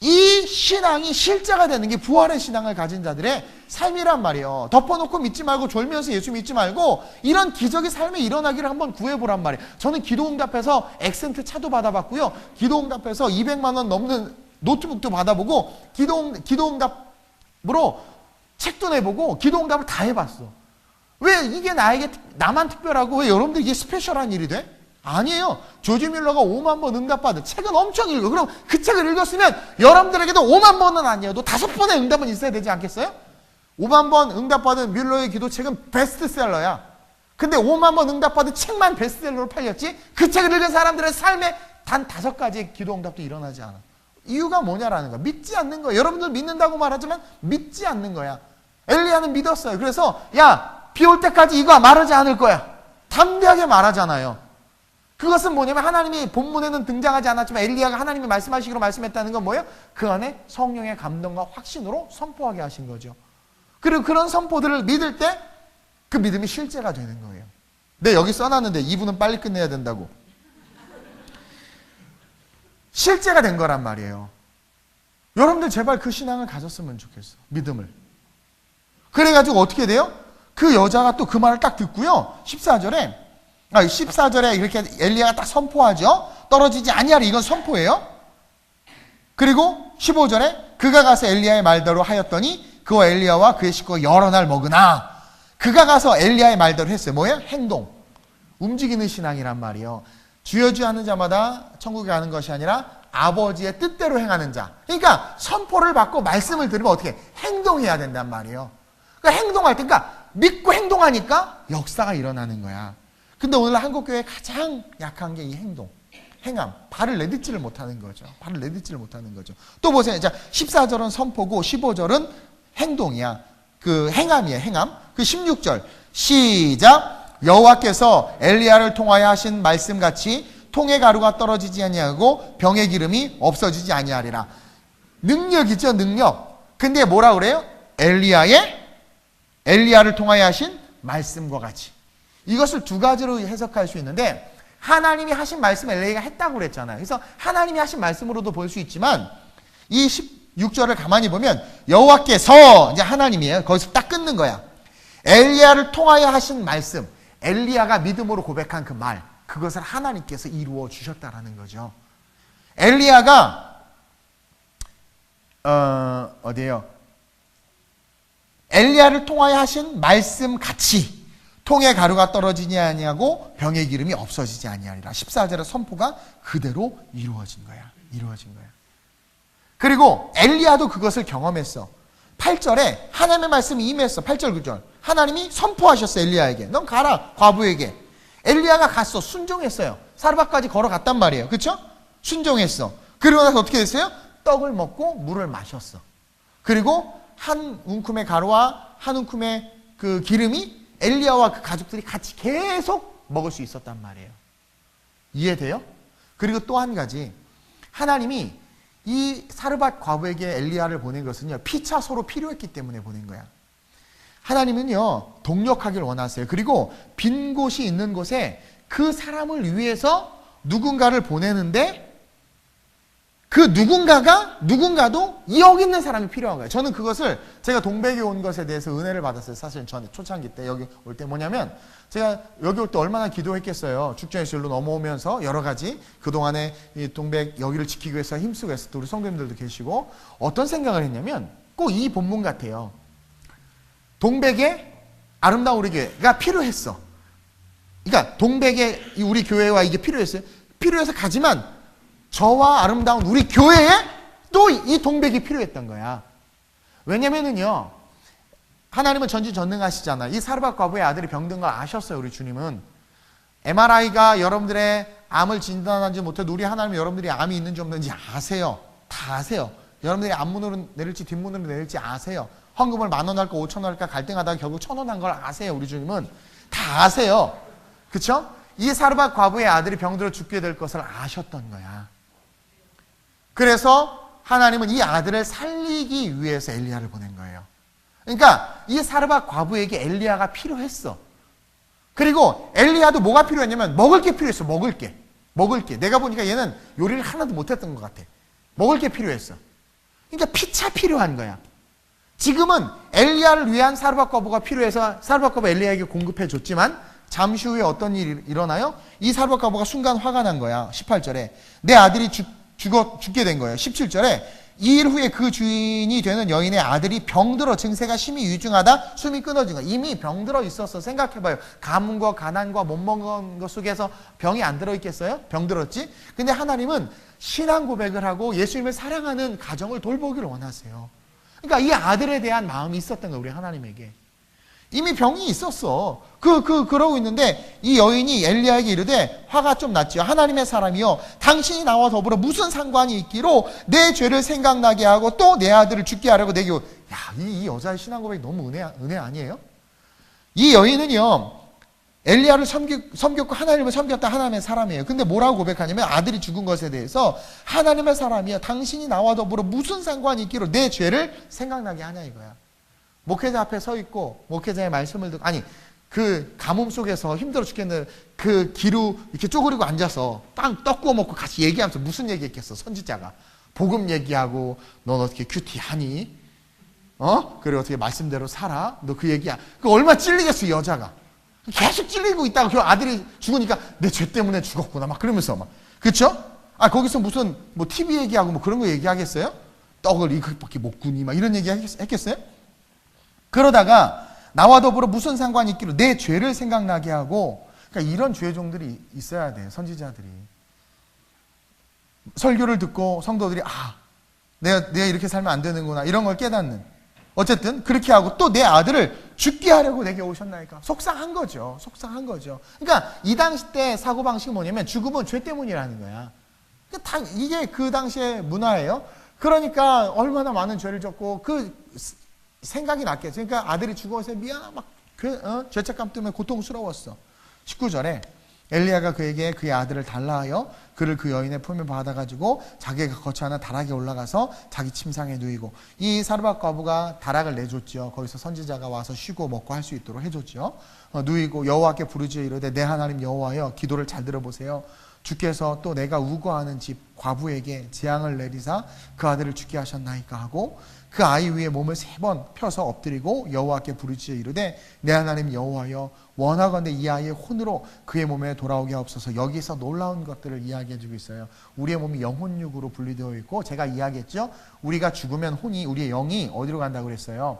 A: 이 신앙이 실제가 되는 게 부활의 신앙을 가진 자들의 삶이란 말이에요. 덮어놓고 믿지 말고 졸면서 예수 믿지 말고 이런 기적의 삶에 일어나기를 한번 구해보란 말이에요. 저는 기도응답해서 엑센트 차도 받아봤고요. 기도응답해서 200만 원 넘는 노트북도 받아보고 기도응답으로 책도 내보고 기도응답을 다 해봤어. 왜 이게 나만 특별하고 왜 여러분들 이게 스페셜한 일이 돼? 아니에요. 조지 뮬러가 5만 번 응답받은 책은 엄청 읽어. 그럼 그 책을 읽었으면 여러분들에게도 5만 번은 아니어도 5번의 응답은 있어야 되지 않겠어요? 5만 번 응답받은 뮬러의 기도책은 베스트셀러야. 근데 5만 번 응답받은 책만 베스트셀러로 팔렸지 그 책을 읽은 사람들의 삶에 단 5가지의 기도응답도 일어나지 않아. 이유가 뭐냐라는 거야. 믿지 않는 거야. 여러분들 믿는다고 말하지만 믿지 않는 거야. 엘리야는 믿었어요. 그래서 비 올 때까지 이거 마르지 않을 거야. 담대하게 말하잖아요. 그것은 뭐냐면 하나님이 본문에는 등장하지 않았지만 엘리야가 하나님이 말씀하시기로 말씀했다는 건 뭐예요? 그 안에 성령의 감동과 확신으로 선포하게 하신 거죠. 그리고 그런 선포들을 믿을 때 그 믿음이 실제가 되는 거예요. 네, 여기 써놨는데 2부는 빨리 끝내야 된다고. 실제가 된 거란 말이에요. 여러분들 제발 그 신앙을 가졌으면 좋겠어. 믿음을. 그래가지고 어떻게 돼요? 그 여자가 또 그 말을 딱 듣고요. 14절에 이렇게 엘리야가 딱 선포하죠. 떨어지지 아니하리. 이건 선포예요. 그리고 15절에 그가 가서 엘리야의 말대로 하였더니 그와 엘리야와 그의 식구가 여러 날 먹으나 그가 가서 엘리야의 말대로 했어요. 뭐예요? 행동. 움직이는 신앙이란 말이에요. 주여 주여 하는 자마다 천국에 가는 것이 아니라 아버지의 뜻대로 행하는 자. 그러니까 선포를 받고 말씀을 들으면 어떻게 행동해야 된단 말이에요. 그러니까 행동할 때 믿고 행동하니까 역사가 일어나는 거야. 근데 오늘 한국교회에 가장 약한 게 이 행동, 행함. 발을 내딛지를 못하는 거죠. 발을 내딛지를 못하는 거죠. 또 보세요. 자, 14절은 선포고 15절은 행동이야. 그 행함이에요. 행함. 그 16절 시작. 여호와께서 엘리야를 통하여 하신 말씀같이 통의 가루가 떨어지지 아니하고 병의 기름이 없어지지 아니하리라. 능력이죠. 능력. 근데 뭐라 그래요? 엘리야를 통하여 하신 말씀과 같이. 이것을 두 가지로 해석할 수 있는데, 하나님이 하신 말씀 엘리야가 했다고 그랬잖아요. 그래서 하나님이 하신 말씀으로도 볼 수 있지만, 이 16절을 가만히 보면 여호와께서, 이제 하나님이에요. 거기서 딱 끊는 거야. 엘리야를 통하여 하신 말씀, 엘리야가 믿음으로 고백한 그 말, 그것을 하나님께서 이루어 주셨다라는 거죠. 엘리야가 어디에요? 엘리야를 통하여 하신 말씀 같이 통에 가루가 떨어지지 아니하고 병의 기름이 없어지지 아니하리라. 14절의 선포가 그대로 이루어진 거야. 그리고 엘리야도 그것을 경험했어. 8절에 하나님의 말씀이 임했어. 8절 9절. 하나님이 선포하셨어. 엘리야에게. 넌 가라. 과부에게. 엘리야가 갔어. 순종했어요. 사르밧까지 걸어갔단 말이에요. 그렇죠? 순종했어. 그리고 나서 어떻게 됐어요? 떡을 먹고 물을 마셨어. 그리고 한 움큼의 가루와 한 움큼의 그 기름이 엘리야와 그 가족들이 같이 계속 먹을 수 있었단 말이에요. 이해돼요? 그리고 또 한 가지, 하나님이 이 사르밧 과부에게 엘리야를 보낸 것은요, 피차 서로 필요했기 때문에 보낸 거야. 하나님은요, 동력하길 원하세요. 그리고 빈 곳이 있는 곳에 그 사람을 위해서 누군가를 보내는데, 그 누군가도 여기 있는 사람이 필요한 거예요. 저는 그것을, 제가 동백에 온 것에 대해서 은혜를 받았어요. 사실 저는 초창기 때 여기 올 때 뭐냐면, 제가 여기 올 때 얼마나 기도했겠어요. 축전의 실로 넘어오면서 여러 가지 그동안에 이 동백 여기를 지키기 위해서 힘쓰고 했었던 우리 성도님들도 계시고, 어떤 생각을 했냐면 꼭 이 본문 같아요. 동백에 아름다운 우리 교회가 필요했어. 그러니까 동백에 우리 교회와 이게 필요했어요. 필요해서 가지만 저와 아름다운 우리 교회에 또 이 동백이 필요했던 거야. 왜냐면은요, 하나님은 전지전능하시잖아. 이 사르밧 과부의 아들이 병든 걸 아셨어요. 우리 주님은. MRI가 여러분들의 암을 진단하지 못해도 우리 하나님은 여러분들이 암이 있는지 없는지 아세요. 다 아세요. 여러분들이 앞문으로 내릴지 뒷문으로 내릴지 아세요. 헌금을 10,000원 할까 5,000원 할까 갈등하다가 결국 1,000원 한 걸 아세요. 우리 주님은 다 아세요. 그쵸? 이 사르밧 과부의 아들이 병들어 죽게 될 것을 아셨던 거야. 그래서 하나님은 이 아들을 살리기 위해서 엘리야를 보낸 거예요. 그러니까 이 사르밧 과부에게 엘리야가 필요했어. 그리고 엘리야도 뭐가 필요했냐면 먹을 게 필요했어. 먹을 게. 내가 보니까 얘는 요리를 하나도 못했던 것 같아. 먹을 게 필요했어. 그러니까 피차 필요한 거야. 지금은 엘리야를 위한 사르밧 과부가 필요해서 사르밧 과부 엘리야에게 공급해 줬지만, 잠시 후에 어떤 일이 일어나요? 이 사르밧 과부가 순간 화가 난 거야. 18절에 내 아들이 죽게 된 거예요. 17절에 2일 후에 그 주인이 되는 여인의 아들이 병들어 증세가 심히 위중하다 숨이 끊어진 거예요. 이미 병들어 있었어. 생각해봐요. 가뭄과 가난과 못 먹은 것 속에서 병이 안 들어있겠어요? 병들었지? 근데 하나님은 신앙 고백을 하고 예수님을 사랑하는 가정을 돌보기를 원하세요. 그러니까 이 아들에 대한 마음이 있었던 거예요. 우리 하나님에게. 이미 병이 있었어. 그러고 있는데 이 여인이 엘리야에게 이르되 화가 좀 났지요. 하나님의 사람이요, 당신이 나와 더불어 무슨 상관이 있기로 내 죄를 생각나게 하고 또 내 아들을 죽게 하려고 내게 이 여자의 신앙 고백이 너무 은혜 아니에요? 이 여인은요, 엘리야를 섬겼고 하나님을 섬겼다 하나님의 사람이에요. 근데 뭐라고 고백하냐면 아들이 죽은 것에 대해서 하나님의 사람이요, 당신이 나와 더불어 무슨 상관이 있기로 내 죄를 생각나게 하냐 이거야. 목회자 앞에 서 있고 목회자의 말씀을 듣고, 아니 그 가뭄 속에서 힘들어 죽겠는 그 기루 이렇게 쪼그리고 앉아서 떡 구워 먹고 같이 얘기하면서 무슨 얘기했겠어. 선지자가 복음 얘기하고 넌 어떻게 큐티하니? 그래 어떻게 말씀대로 살아? 너 그 얘기야. 그 얼마나 찔리겠어. 이 여자가 계속 찔리고 있다가 그 아들이 죽으니까 내 죄 때문에 죽었구나 막 그러면서 막, 그쵸? 거기서 무슨 뭐 TV 얘기하고 뭐 그런 거 얘기하겠어요? 떡을 이것밖에 못 구니 막 이런 얘기 했겠어요? 그러다가 나와 더불어 무슨 상관이 있기로 내 죄를 생각나게 하고, 그러니까 이런 죄종들이 있어야 돼. 선지자들이 설교를 듣고 성도들이 내가 이렇게 살면 안 되는구나 이런 걸 깨닫는, 어쨌든 그렇게 하고 또 내 아들을 죽게 하려고 내게 오셨나이까. 속상한 거죠. 그러니까 이 당시 때 사고방식이 뭐냐면 죽음은 죄 때문이라는 거야. 이게 그 당시의 문화예요. 그러니까 얼마나 많은 죄를 졌고 그 생각이 났겠죠. 그러니까 아들이 죽어서 미안하 막 죄책감 때문에 고통스러웠어. 19절에 엘리야가 그에게 그의 아들을 달라 하여 그를 그 여인의 품에 받아가지고 자기가 거처하는 다락에 올라가서 자기 침상에 누이고, 이 사르밧 과부가 다락을 내줬죠. 거기서 선지자가 와서 쉬고 먹고 할 수 있도록 해줬죠. 누이고 여호와께 부르짖어 이르되 내 하나님 여호와여, 기도를 잘 들어보세요. 주께서 또 내가 우거하는 집 과부에게 재앙을 내리사 그 아들을 죽게 하셨나이까 하고 그 아이 위에 몸을 3번 펴서 엎드리고 여호와께 부르짖어 이르되 내 하나님 여호와여, 원하건대 이 아이의 혼으로 그의 몸에 돌아오게 하옵소서. 여기서 놀라운 것들을 이야기해주고 있어요. 우리의 몸이 영혼육으로 분리되어 있고, 제가 이야기했죠. 우리가 죽으면 혼이, 우리의 영이 어디로 간다고 그랬어요?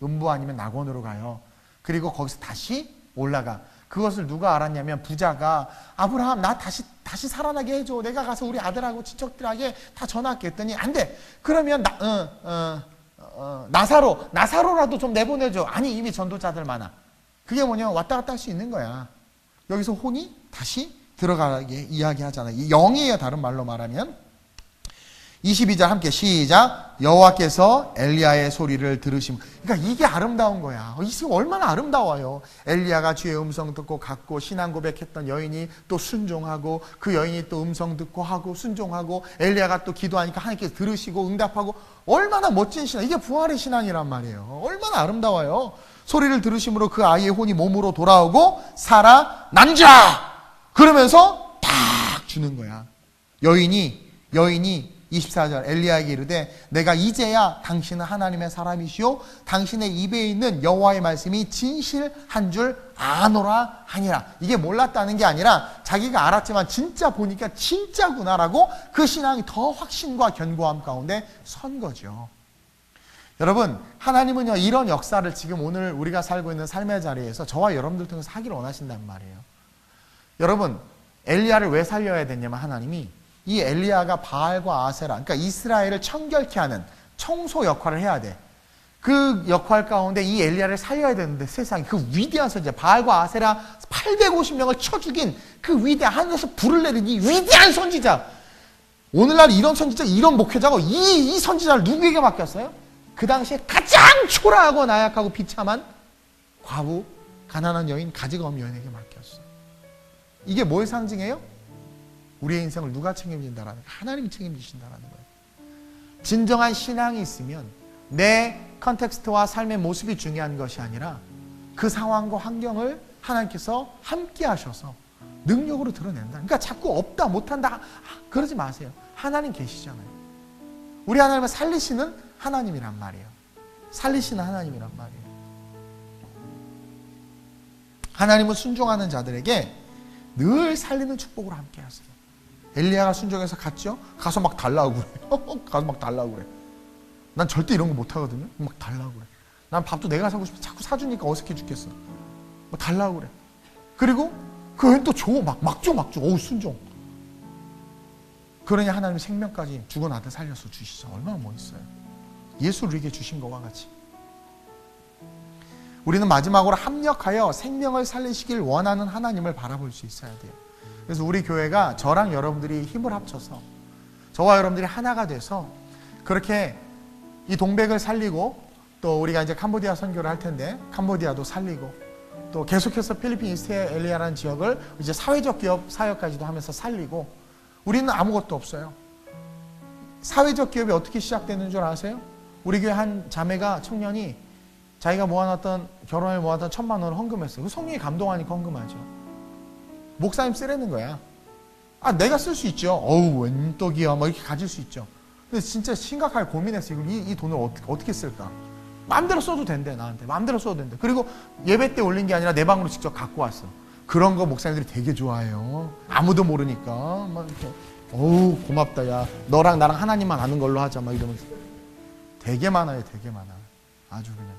A: 음부 아니면 낙원으로 가요. 그리고 거기서 다시 올라가. 그것을 누가 알았냐면 부자가, 아브라함 나 다시 살아나게 해줘. 내가 가서 우리 아들하고 친척들에게 다 전화할게 했더니 안 돼. 그러면 나사로라도 좀 내보내줘. 아니 이미 전도자들 많아. 그게 뭐냐면 왔다 갔다 할 수 있는 거야. 여기서 혼이 다시 들어가게 이야기하잖아요. 이 영이에요, 다른 말로 말하면. 22절 함께 시작. 여호와께서 엘리야의 소리를 들으심. 그러니까 이게 아름다운 거야. 이 시가 얼마나 아름다워요. 엘리야가 주의 음성 듣고 갔고, 신앙 고백했던 여인이 또 순종하고, 그 여인이 또 음성 듣고 하고 순종하고, 엘리야가 또 기도하니까 하나님께서 들으시고 응답하고, 얼마나 멋진 신앙. 이게 부활의 신앙이란 말이에요. 얼마나 아름다워요. 소리를 들으심으로 그 아이의 혼이 몸으로 돌아오고 살아난자, 그러면서 탁 주는 거야. 여인이 24절 엘리야에게 이르되 내가 이제야 당신은 하나님의 사람이시오 당신의 입에 있는 여호와의 말씀이 진실한 줄 아노라 하니라. 이게 몰랐다는 게 아니라 자기가 알았지만 진짜 보니까 진짜구나라고 그 신앙이 더 확신과 견고함 가운데 선 거죠. 여러분, 하나님은요 이런 역사를 지금 오늘 우리가 살고 있는 삶의 자리에서 저와 여러분들 통해서 하기를 원하신단 말이에요. 여러분, 엘리야를 왜 살려야 됐냐면, 하나님이 이 엘리야가 바알과 아세라, 그러니까 이스라엘을 청결케 하는 청소 역할을 해야 돼. 그 역할 가운데 이 엘리야를 살려야 되는데, 세상에 그 위대한 선지자, 바알과 아세라 850명을 쳐 죽인 그 위대한, 하늘에서 불을 내린 이 위대한 선지자, 오늘날 이런 선지자, 이런 목회자가 이 선지자를 누구에게 맡겼어요? 그 당시에 가장 초라하고 나약하고 비참한 과부, 가난한 여인, 가지가 없는 여인에게 맡겼어요. 이게 뭘 상징해요? 우리의 인생을 누가 책임진다라는 거예요? 하나님이 책임지신다라는 거예요. 진정한 신앙이 있으면 내 컨텍스트와 삶의 모습이 중요한 것이 아니라 그 상황과 환경을 하나님께서 함께 하셔서 능력으로 드러낸다. 그러니까 자꾸 없다, 못한다 그러지 마세요. 하나님 계시잖아요. 우리 하나님은 살리시는 하나님이란 말이에요. 살리시는 하나님이란 말이에요. 하나님은 순종하는 자들에게 늘 살리는 축복으로 함께 하세요. 엘리야가 순종해서 갔죠? 가서 막 달라고 그래. 가서 막 달라고 그래. 난 절대 이런 거 못 하거든요. 막 달라고 그래. 난 밥도 내가 사고 싶어. 자꾸 사주니까 어색해 죽겠어. 막 달라고 그래. 그리고 그 여인 또 줘. 막 줘. 어우, 순종. 그러니 하나님이 생명까지 죽은 아들 살려서 주시죠. 얼마나 멋있어요. 예수를 우리에게 주신 것과 같이. 우리는 마지막으로 합력하여 생명을 살리시길 원하는 하나님을 바라볼 수 있어야 돼요. 그래서 우리 교회가 저랑 여러분들이 힘을 합쳐서, 저와 여러분들이 하나가 돼서 그렇게 이 동백을 살리고, 또 우리가 이제 캄보디아 선교를 할 텐데 캄보디아도 살리고, 또 계속해서 필리핀 이스트의 엘리야라는 지역을 이제 사회적 기업 사역까지도 하면서 살리고, 우리는 아무것도 없어요. 사회적 기업이 어떻게 시작되는 줄 아세요? 우리 교회 한 자매가, 청년이 자기가 모아놨던, 결혼에 모았던 1,000만 원을 헌금했어요. 그 성령이 감동하니까 헌금하죠. 목사님 쓰라는 거야. 아, 내가 쓸 수 있죠. 어우, 웬 떡이야. 막 이렇게 가질 수 있죠. 근데 진짜 심각하게 고민했어요. 이 돈을 어떻게 쓸까? 마음대로 써도 된대, 나한테. 마음대로 써도 된대. 그리고 예배 때 올린 게 아니라 내 방으로 직접 갖고 왔어. 그런 거 목사님들이 되게 좋아해요. 아무도 모르니까. 막 이렇게. 어우, 고맙다, 야. 너랑 나랑 하나님만 아는 걸로 하자. 막 이러면서. 되게 많아요, 되게 많아. 아주 그냥.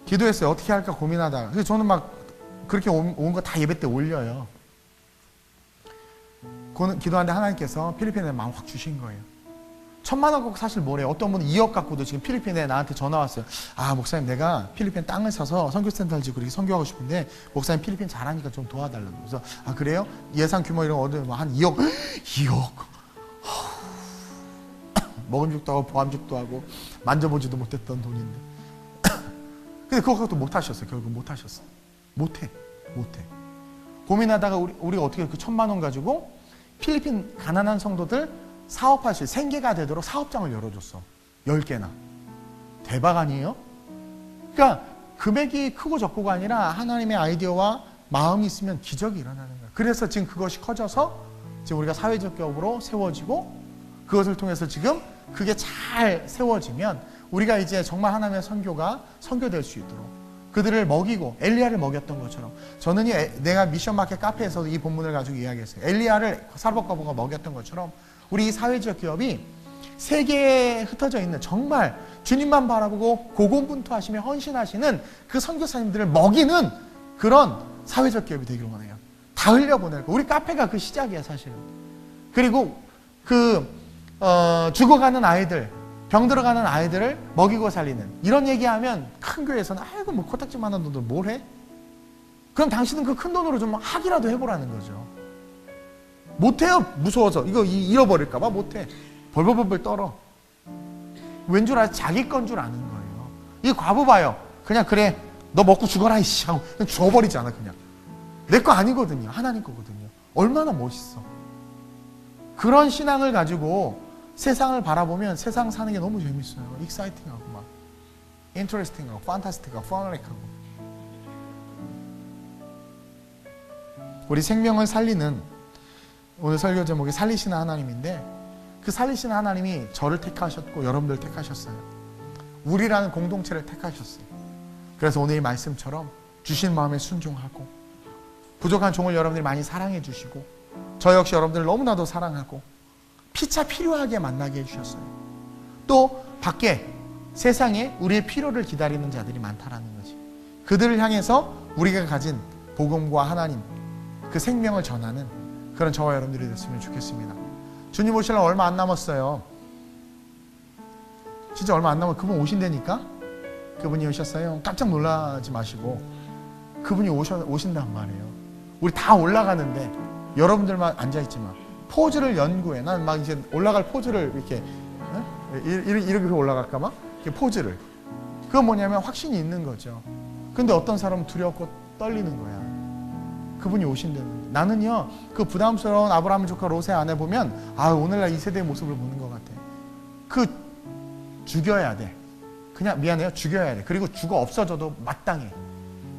A: 기도했어요. 어떻게 할까 고민하다가. 그래서 저는 막 그렇게 온 거 다 예배 때 올려요. 기도하는데 하나님께서 필리핀에 마음 확 주신 거예요. 1,000만 원 갖고 사실 뭐래요. 어떤 분은 2억 갖고도 지금 필리핀에 나한테 전화 왔어요. 아, 목사님, 내가 필리핀 땅을 사서 선교센터를 지고 그렇게 선교하고 싶은데 목사님 필리핀 잘하니까 좀 도와달라고. 그래서 아, 그래요? 예산 규모 이런 거 얻으면 한 2억. 2억. 먹은죽도 하고 보암죽도 하고 만져보지도 못했던 돈인데. 근데 그거 갖고 못 하셨어요. 결국 못 하셨어. 못해. 고민하다가 우리가 어떻게 그 1,000만 원 가지고 필리핀 가난한 성도들 사업할 수 있는 생계가 되도록 사업장을 열어줬어. 10개나. 대박 아니에요? 그러니까 금액이 크고 적고가 아니라 하나님의 아이디어와 마음이 있으면 기적이 일어나는 거야. 그래서 지금 그것이 커져서 지금 우리가 사회적 기업으로 세워지고, 그것을 통해서 지금 그게 잘 세워지면 우리가 이제 정말 하나님의 선교가 선교될 수 있도록 그들을 먹이고, 엘리야를 먹였던 것처럼, 저는 내가 미션마켓 카페에서도 이 본문을 가지고 이야기했어요. 엘리야를 사르밧과부가 먹였던 것처럼 우리 이 사회적 기업이 세계에 흩어져 있는 정말 주님만 바라보고 고군분투하시며 헌신하시는 그 선교사님들을 먹이는 그런 사회적 기업이 되기를 원해요. 다 흘려보낼 거. 우리 카페가 그 시작이야, 사실은. 그리고 죽어가는 아이들, 병들어가는 아이들을 먹이고 살리는, 이런 얘기하면 큰 교회에서는 아이고 뭐 코딱지만한 돈들 뭘 해? 그럼 당신은 그 큰 돈으로 좀 하기라도 해보라는 거죠. 못해요. 무서워서. 이거 잃어버릴까봐 못해. 벌벌벌 떨어. 왠 줄 알아? 자기 건 줄 아는 거예요. 이 과부 봐요. 그냥 그래 너 먹고 죽어라 이씨 하고 그냥 죽어버리잖아. 그냥 내 거 아니거든요. 하나님 거거든요. 얼마나 멋있어. 그런 신앙을 가지고 세상을 바라보면 세상 사는 게 너무 재밌어요. 익사이팅하고 막 인터레스팅하고 판타스틱하고 퍼널릭하고. 우리 생명을 살리는, 오늘 설교 제목이 살리시는 하나님인데, 그 살리시는 하나님이 저를 택하셨고 여러분들 택하셨어요. 우리라는 공동체를 택하셨어요. 그래서 오늘 이 말씀처럼 주신 마음에 순종하고, 부족한 종을 여러분들이 많이 사랑해 주시고, 저 역시 여러분들을 너무나도 사랑하고 피차 필요하게 만나게 해주셨어요. 또 밖에 세상에 우리의 필요를 기다리는 자들이 많다라는 거지. 그들을 향해서 우리가 가진 복음과 하나님, 그 생명을 전하는 그런 저와 여러분들이 됐으면 좋겠습니다. 주님 오시려면 얼마 안 남았어요. 진짜 얼마 안 남았어요. 그분 오신다니까? 그분이 오셨어요. 깜짝 놀라지 마시고 그분이 오신단 말이에요. 우리 다 올라가는데 여러분들만 앉아있지만 포즈를 연구해. 난 막 이제 올라갈 포즈를 이렇게 이렇게 올라갈까 막 이렇게 포즈를. 그건 뭐냐면 확신이 있는 거죠. 근데 어떤 사람은 두렵고 떨리는 거야. 그분이 오신다는. 나는요 그 부담스러운 아브라함 조카 롯의 아내 보면 오늘날 이 세대의 모습을 보는 것 같아. 죽여야 돼. 그냥 미안해요. 죽여야 돼. 그리고 죽어 없어져도 마땅해.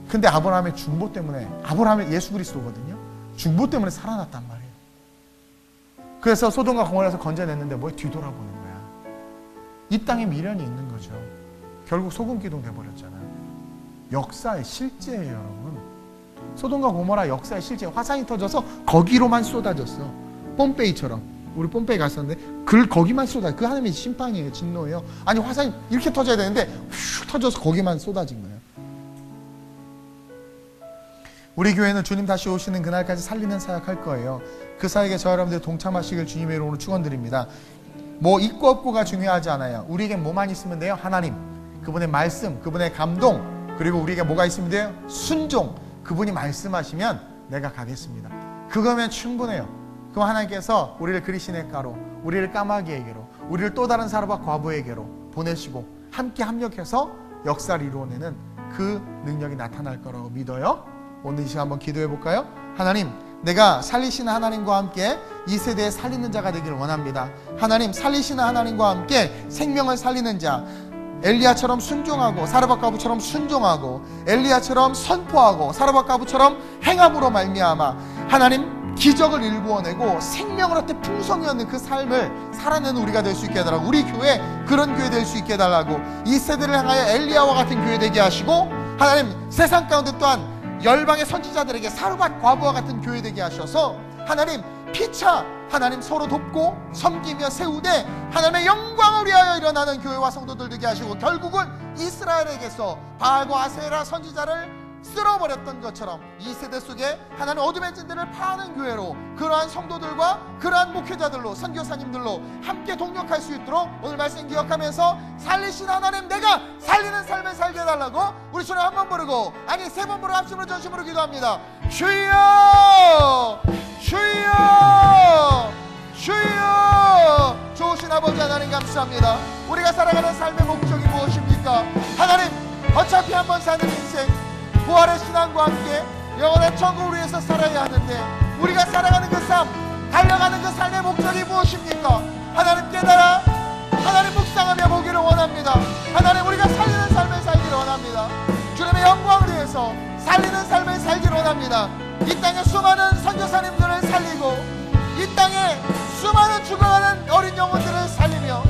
A: 근데 아브라함의 중보 때문에, 아브라함의 예수 그리스도거든요. 중보 때문에 살아났단 말이에요. 그래서 소돔과 고모라에서 건져냈는데 뭐에 뒤돌아보는 거야. 이 땅에 미련이 있는 거죠. 결국 소금 기둥 돼버렸잖아요. 역사의 실제예요, 여러분. 소돔과 고모라 역사의 실제. 화산이 터져서 거기로만 쏟아졌어. 폼페이처럼. 우리 폼페이 갔었는데 거기만 쏟아. 그 하나님의 심판이에요. 진노예요. 아니 화산이 이렇게 터져야 되는데 휙 터져서 거기만 쏟아진 거예요. 우리 교회는 주님 다시 오시는 그날까지 살리는 사역할 거예요. 그 사역에 저 여러분들 동참하시길 주님의 이름으로 축원드립니다. 뭐 있고 없고가 중요하지 않아요. 우리에게 뭐만 있으면 돼요? 하나님, 그분의 말씀, 그분의 감동, 그리고 우리에게 뭐가 있으면 돼요? 순종. 그분이 말씀하시면 내가 가겠습니다. 그거면 충분해요. 그럼 하나님께서 우리를 그리신의 가로, 우리를 까마귀에게로, 우리를 또 다른 사르밧 과부에게로 보내시고 함께 합력해서 역사를 이루어내는 그 능력이 나타날 거라고 믿어요. 오늘 이 시간 한번 기도해 볼까요? 하나님, 내가 살리시는 하나님과 함께 이 세대에 살리는 자가 되기를 원합니다. 하나님, 살리시는 하나님과 함께 생명을 살리는 자, 엘리야처럼 순종하고 사르밧 과부처럼 순종하고 엘리야처럼 선포하고 사르밧 과부처럼 행함으로 말미암아 하나님 기적을 일구어내고 생명을 얻되 풍성히 얻는 그 삶을 살아내는 우리가 될 수 있게 해달라고, 우리 교회 그런 교회 될 수 있게 해달라고, 이 세대를 향하여 엘리야와 같은 교회 되게 하시고 하나님 세상 가운데 또한 열방의 선지자들에게 사르밧 과부와 같은 교회 되게 하셔서 하나님 피차 하나님 서로 돕고 섬기며 세우되 하나님의 영광을 위하여 일어나는 교회와 성도들 되게 하시고, 결국은 이스라엘에게서 바알과 아세라 선지자를 쓸어버렸던 것처럼 이 세대 속에 하나님 어둠의 진들을 파하는 교회로, 그러한 성도들과 그러한 목회자들로 선교사님들로 함께 동력할 수 있도록 오늘 말씀 기억하면서 살리신 하나님, 내가 살리는 삶을 살게 해달라고 우리 주님 한 번 부르고, 아니 세 번 부르고 합심으로 전심으로 기도합니다. 주여 주여 주여. 좋으신 아버지 하나님 감사합니다. 우리가 살아가는 삶의 목적이 무엇입니까? 하나님, 어차피 한번 사는 인생 부활의 신앙과 함께 영원한 천국을 위해서 살아야 하는데 우리가 살아가는 그 삶, 달려가는 그 삶의 목적이 무엇입니까? 하나님 깨달아 하나님 묵상하며 보기를 원합니다. 하나님 우리가 살리는 삶을 살기를 원합니다. 주님의 영광을 위해서 살리는 삶을 살기를 원합니다. 이 땅에 수많은 선교사님들을 살리고 이 땅에 수많은 죽어가는 어린 영혼들을 살리며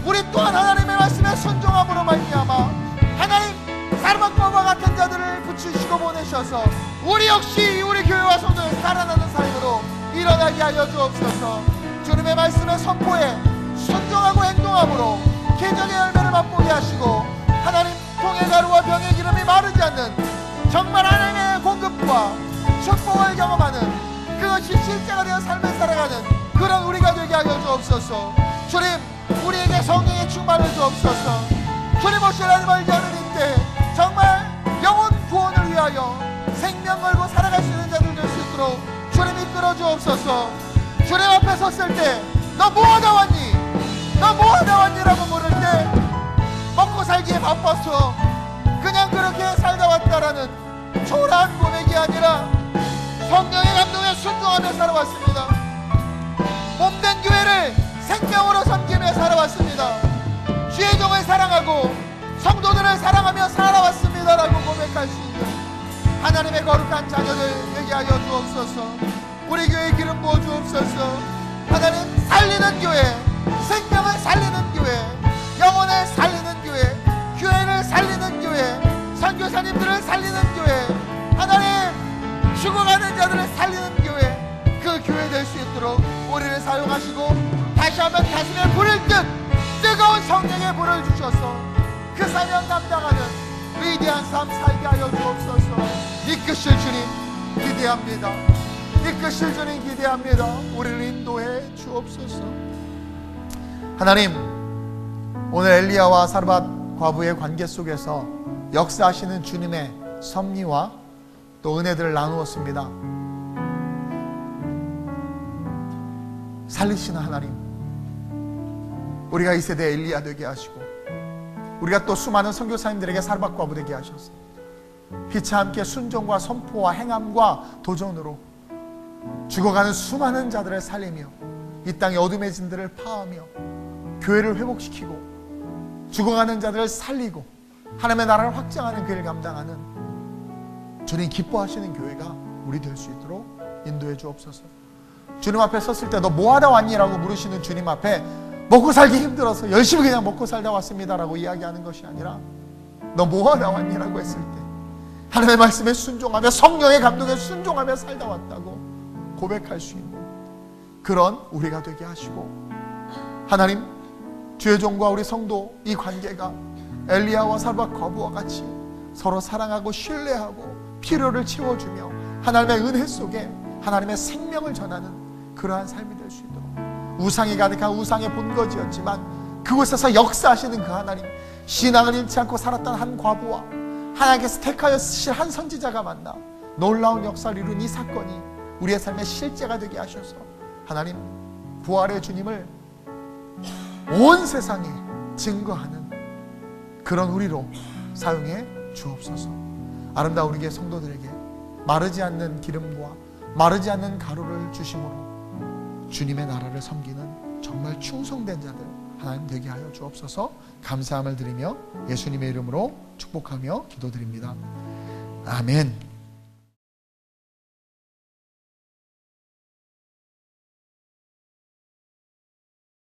A: 우리 또한 하나님의 말씀에 순종함으로 말미암아 하나님 사르밧과와 같은 자들을 붙이시고 보내셔서 우리 역시 우리 교회와 성도를 살아나는 삶으로 일어나게 하여 주옵소서. 주님의 말씀의 선포에 순종하고 행동함으로 기적의 열매를 맛보게 하시고 하나님 통의 가루와 병의 기름이 마르지 않는 정말 하나님의 공급과 축복을 경험하는 그것이 실제가 되어 삶을 살아가는 그런 우리가 되게 하여 주옵소서. 주님 우리에게 성령의 충만을 주옵소서. 주님 오시라는 멀지 않은 인때 정말 영혼 구원을 위하여 생명 걸고 살아갈 수 있는 자들 될 수 있도록 주님 이끌어 주옵소서. 주님 앞에 섰을 때 너 뭐하다 왔니? 너 뭐하다 왔니라고 물을 때 먹고 살기에 바빠서 그냥 그렇게 살다 왔다라는 초라한 고백이 아니라 성령의 감동에 순종하며 살아왔습니다. 몸된 교회를 생명으로 섬기며 살아왔습니다. 주의 종을 사랑하고 성도들을 사랑하며 살아왔습니다라고 고백할 수 있는 하나님의 거룩한 자녀들 되게 하여 주옵소서. 우리 교회에 기름 부어 주옵소서. 하나님 살리는 교회, 생명을 살리는 교회, 영혼을 살리는 교회, 교회를 살리는 교회, 선교사님들을 살리는 교회, 하나님 죽어가는 자들을 살리는 교회, 그 교회 될 수 있도록 우리를 사용하시고 다시 한번 가슴에 불을 듯 뜨거운 성령의 불을 주셔서 그 사명 감당하는 위대한 삶 살게 하여 주옵소서. 이끄실 주님 기대합니다. 이끄실 주님 기대합니다. 우리를 인도해 주옵소서. 하나님 오늘 엘리야와 사르밧 과부의 관계 속에서 역사하시는 주님의 섭리와 또 은혜들을 나누었습니다. 살리시는 하나님, 우리가 이 세대 엘리야 되게 하시고 우리가 또 수많은 선교사님들에게 사르밧 과부 되게 하셔서 피차 함께 순종과 선포와 행함과 도전으로 죽어가는 수많은 자들을 살리며 이 땅의 어둠의 진들을 파하며 교회를 회복시키고 죽어가는 자들을 살리고 하나님의 나라를 확장하는 그 일을 감당하는 주님 기뻐하시는 교회가 우리 될 수 있도록 인도해 주옵소서. 주님 앞에 섰을 때 너 뭐하다 왔니? 라고 물으시는 주님 앞에 먹고 살기 힘들어서 열심히 그냥 먹고 살다 왔습니다 라고 이야기하는 것이 아니라 너 뭐하다 왔니? 라고 했을 때 하나님의 말씀에 순종하며 성령의 감동에 순종하며 살다 왔다고 고백할 수 있는 그런 우리가 되게 하시고 하나님 주의 종과 우리 성도 이 관계가 엘리야와 사르밧 과부와 같이 서로 사랑하고 신뢰하고 필요를 채워주며 하나님의 은혜 속에 하나님의 생명을 전하는 그러한 삶이 될 수 있도록 우상이 가득한 우상의 본거지였지만 그곳에서 역사하시는 그 하나님, 신앙을 잃지 않고 살았던 한 과부와 하나님께서 택하여 쓰실 한 선지자가 만나 놀라운 역사를 이룬 이 사건이 우리의 삶의 실제가 되게 하셔서 하나님 부활의 주님을 온 세상에 증거하는 그런 우리로 사용해 주옵소서. 아름다운 우리 교회 성도들에게 마르지 않는 기름과 마르지 않는 가루를 주심으로 주님의 나라를 섬기는 정말 충성된 자들 하나님 되게 하여 주옵소서. 감사함을 드리며 예수님의 이름으로 축복하며 기도드립니다. 아멘.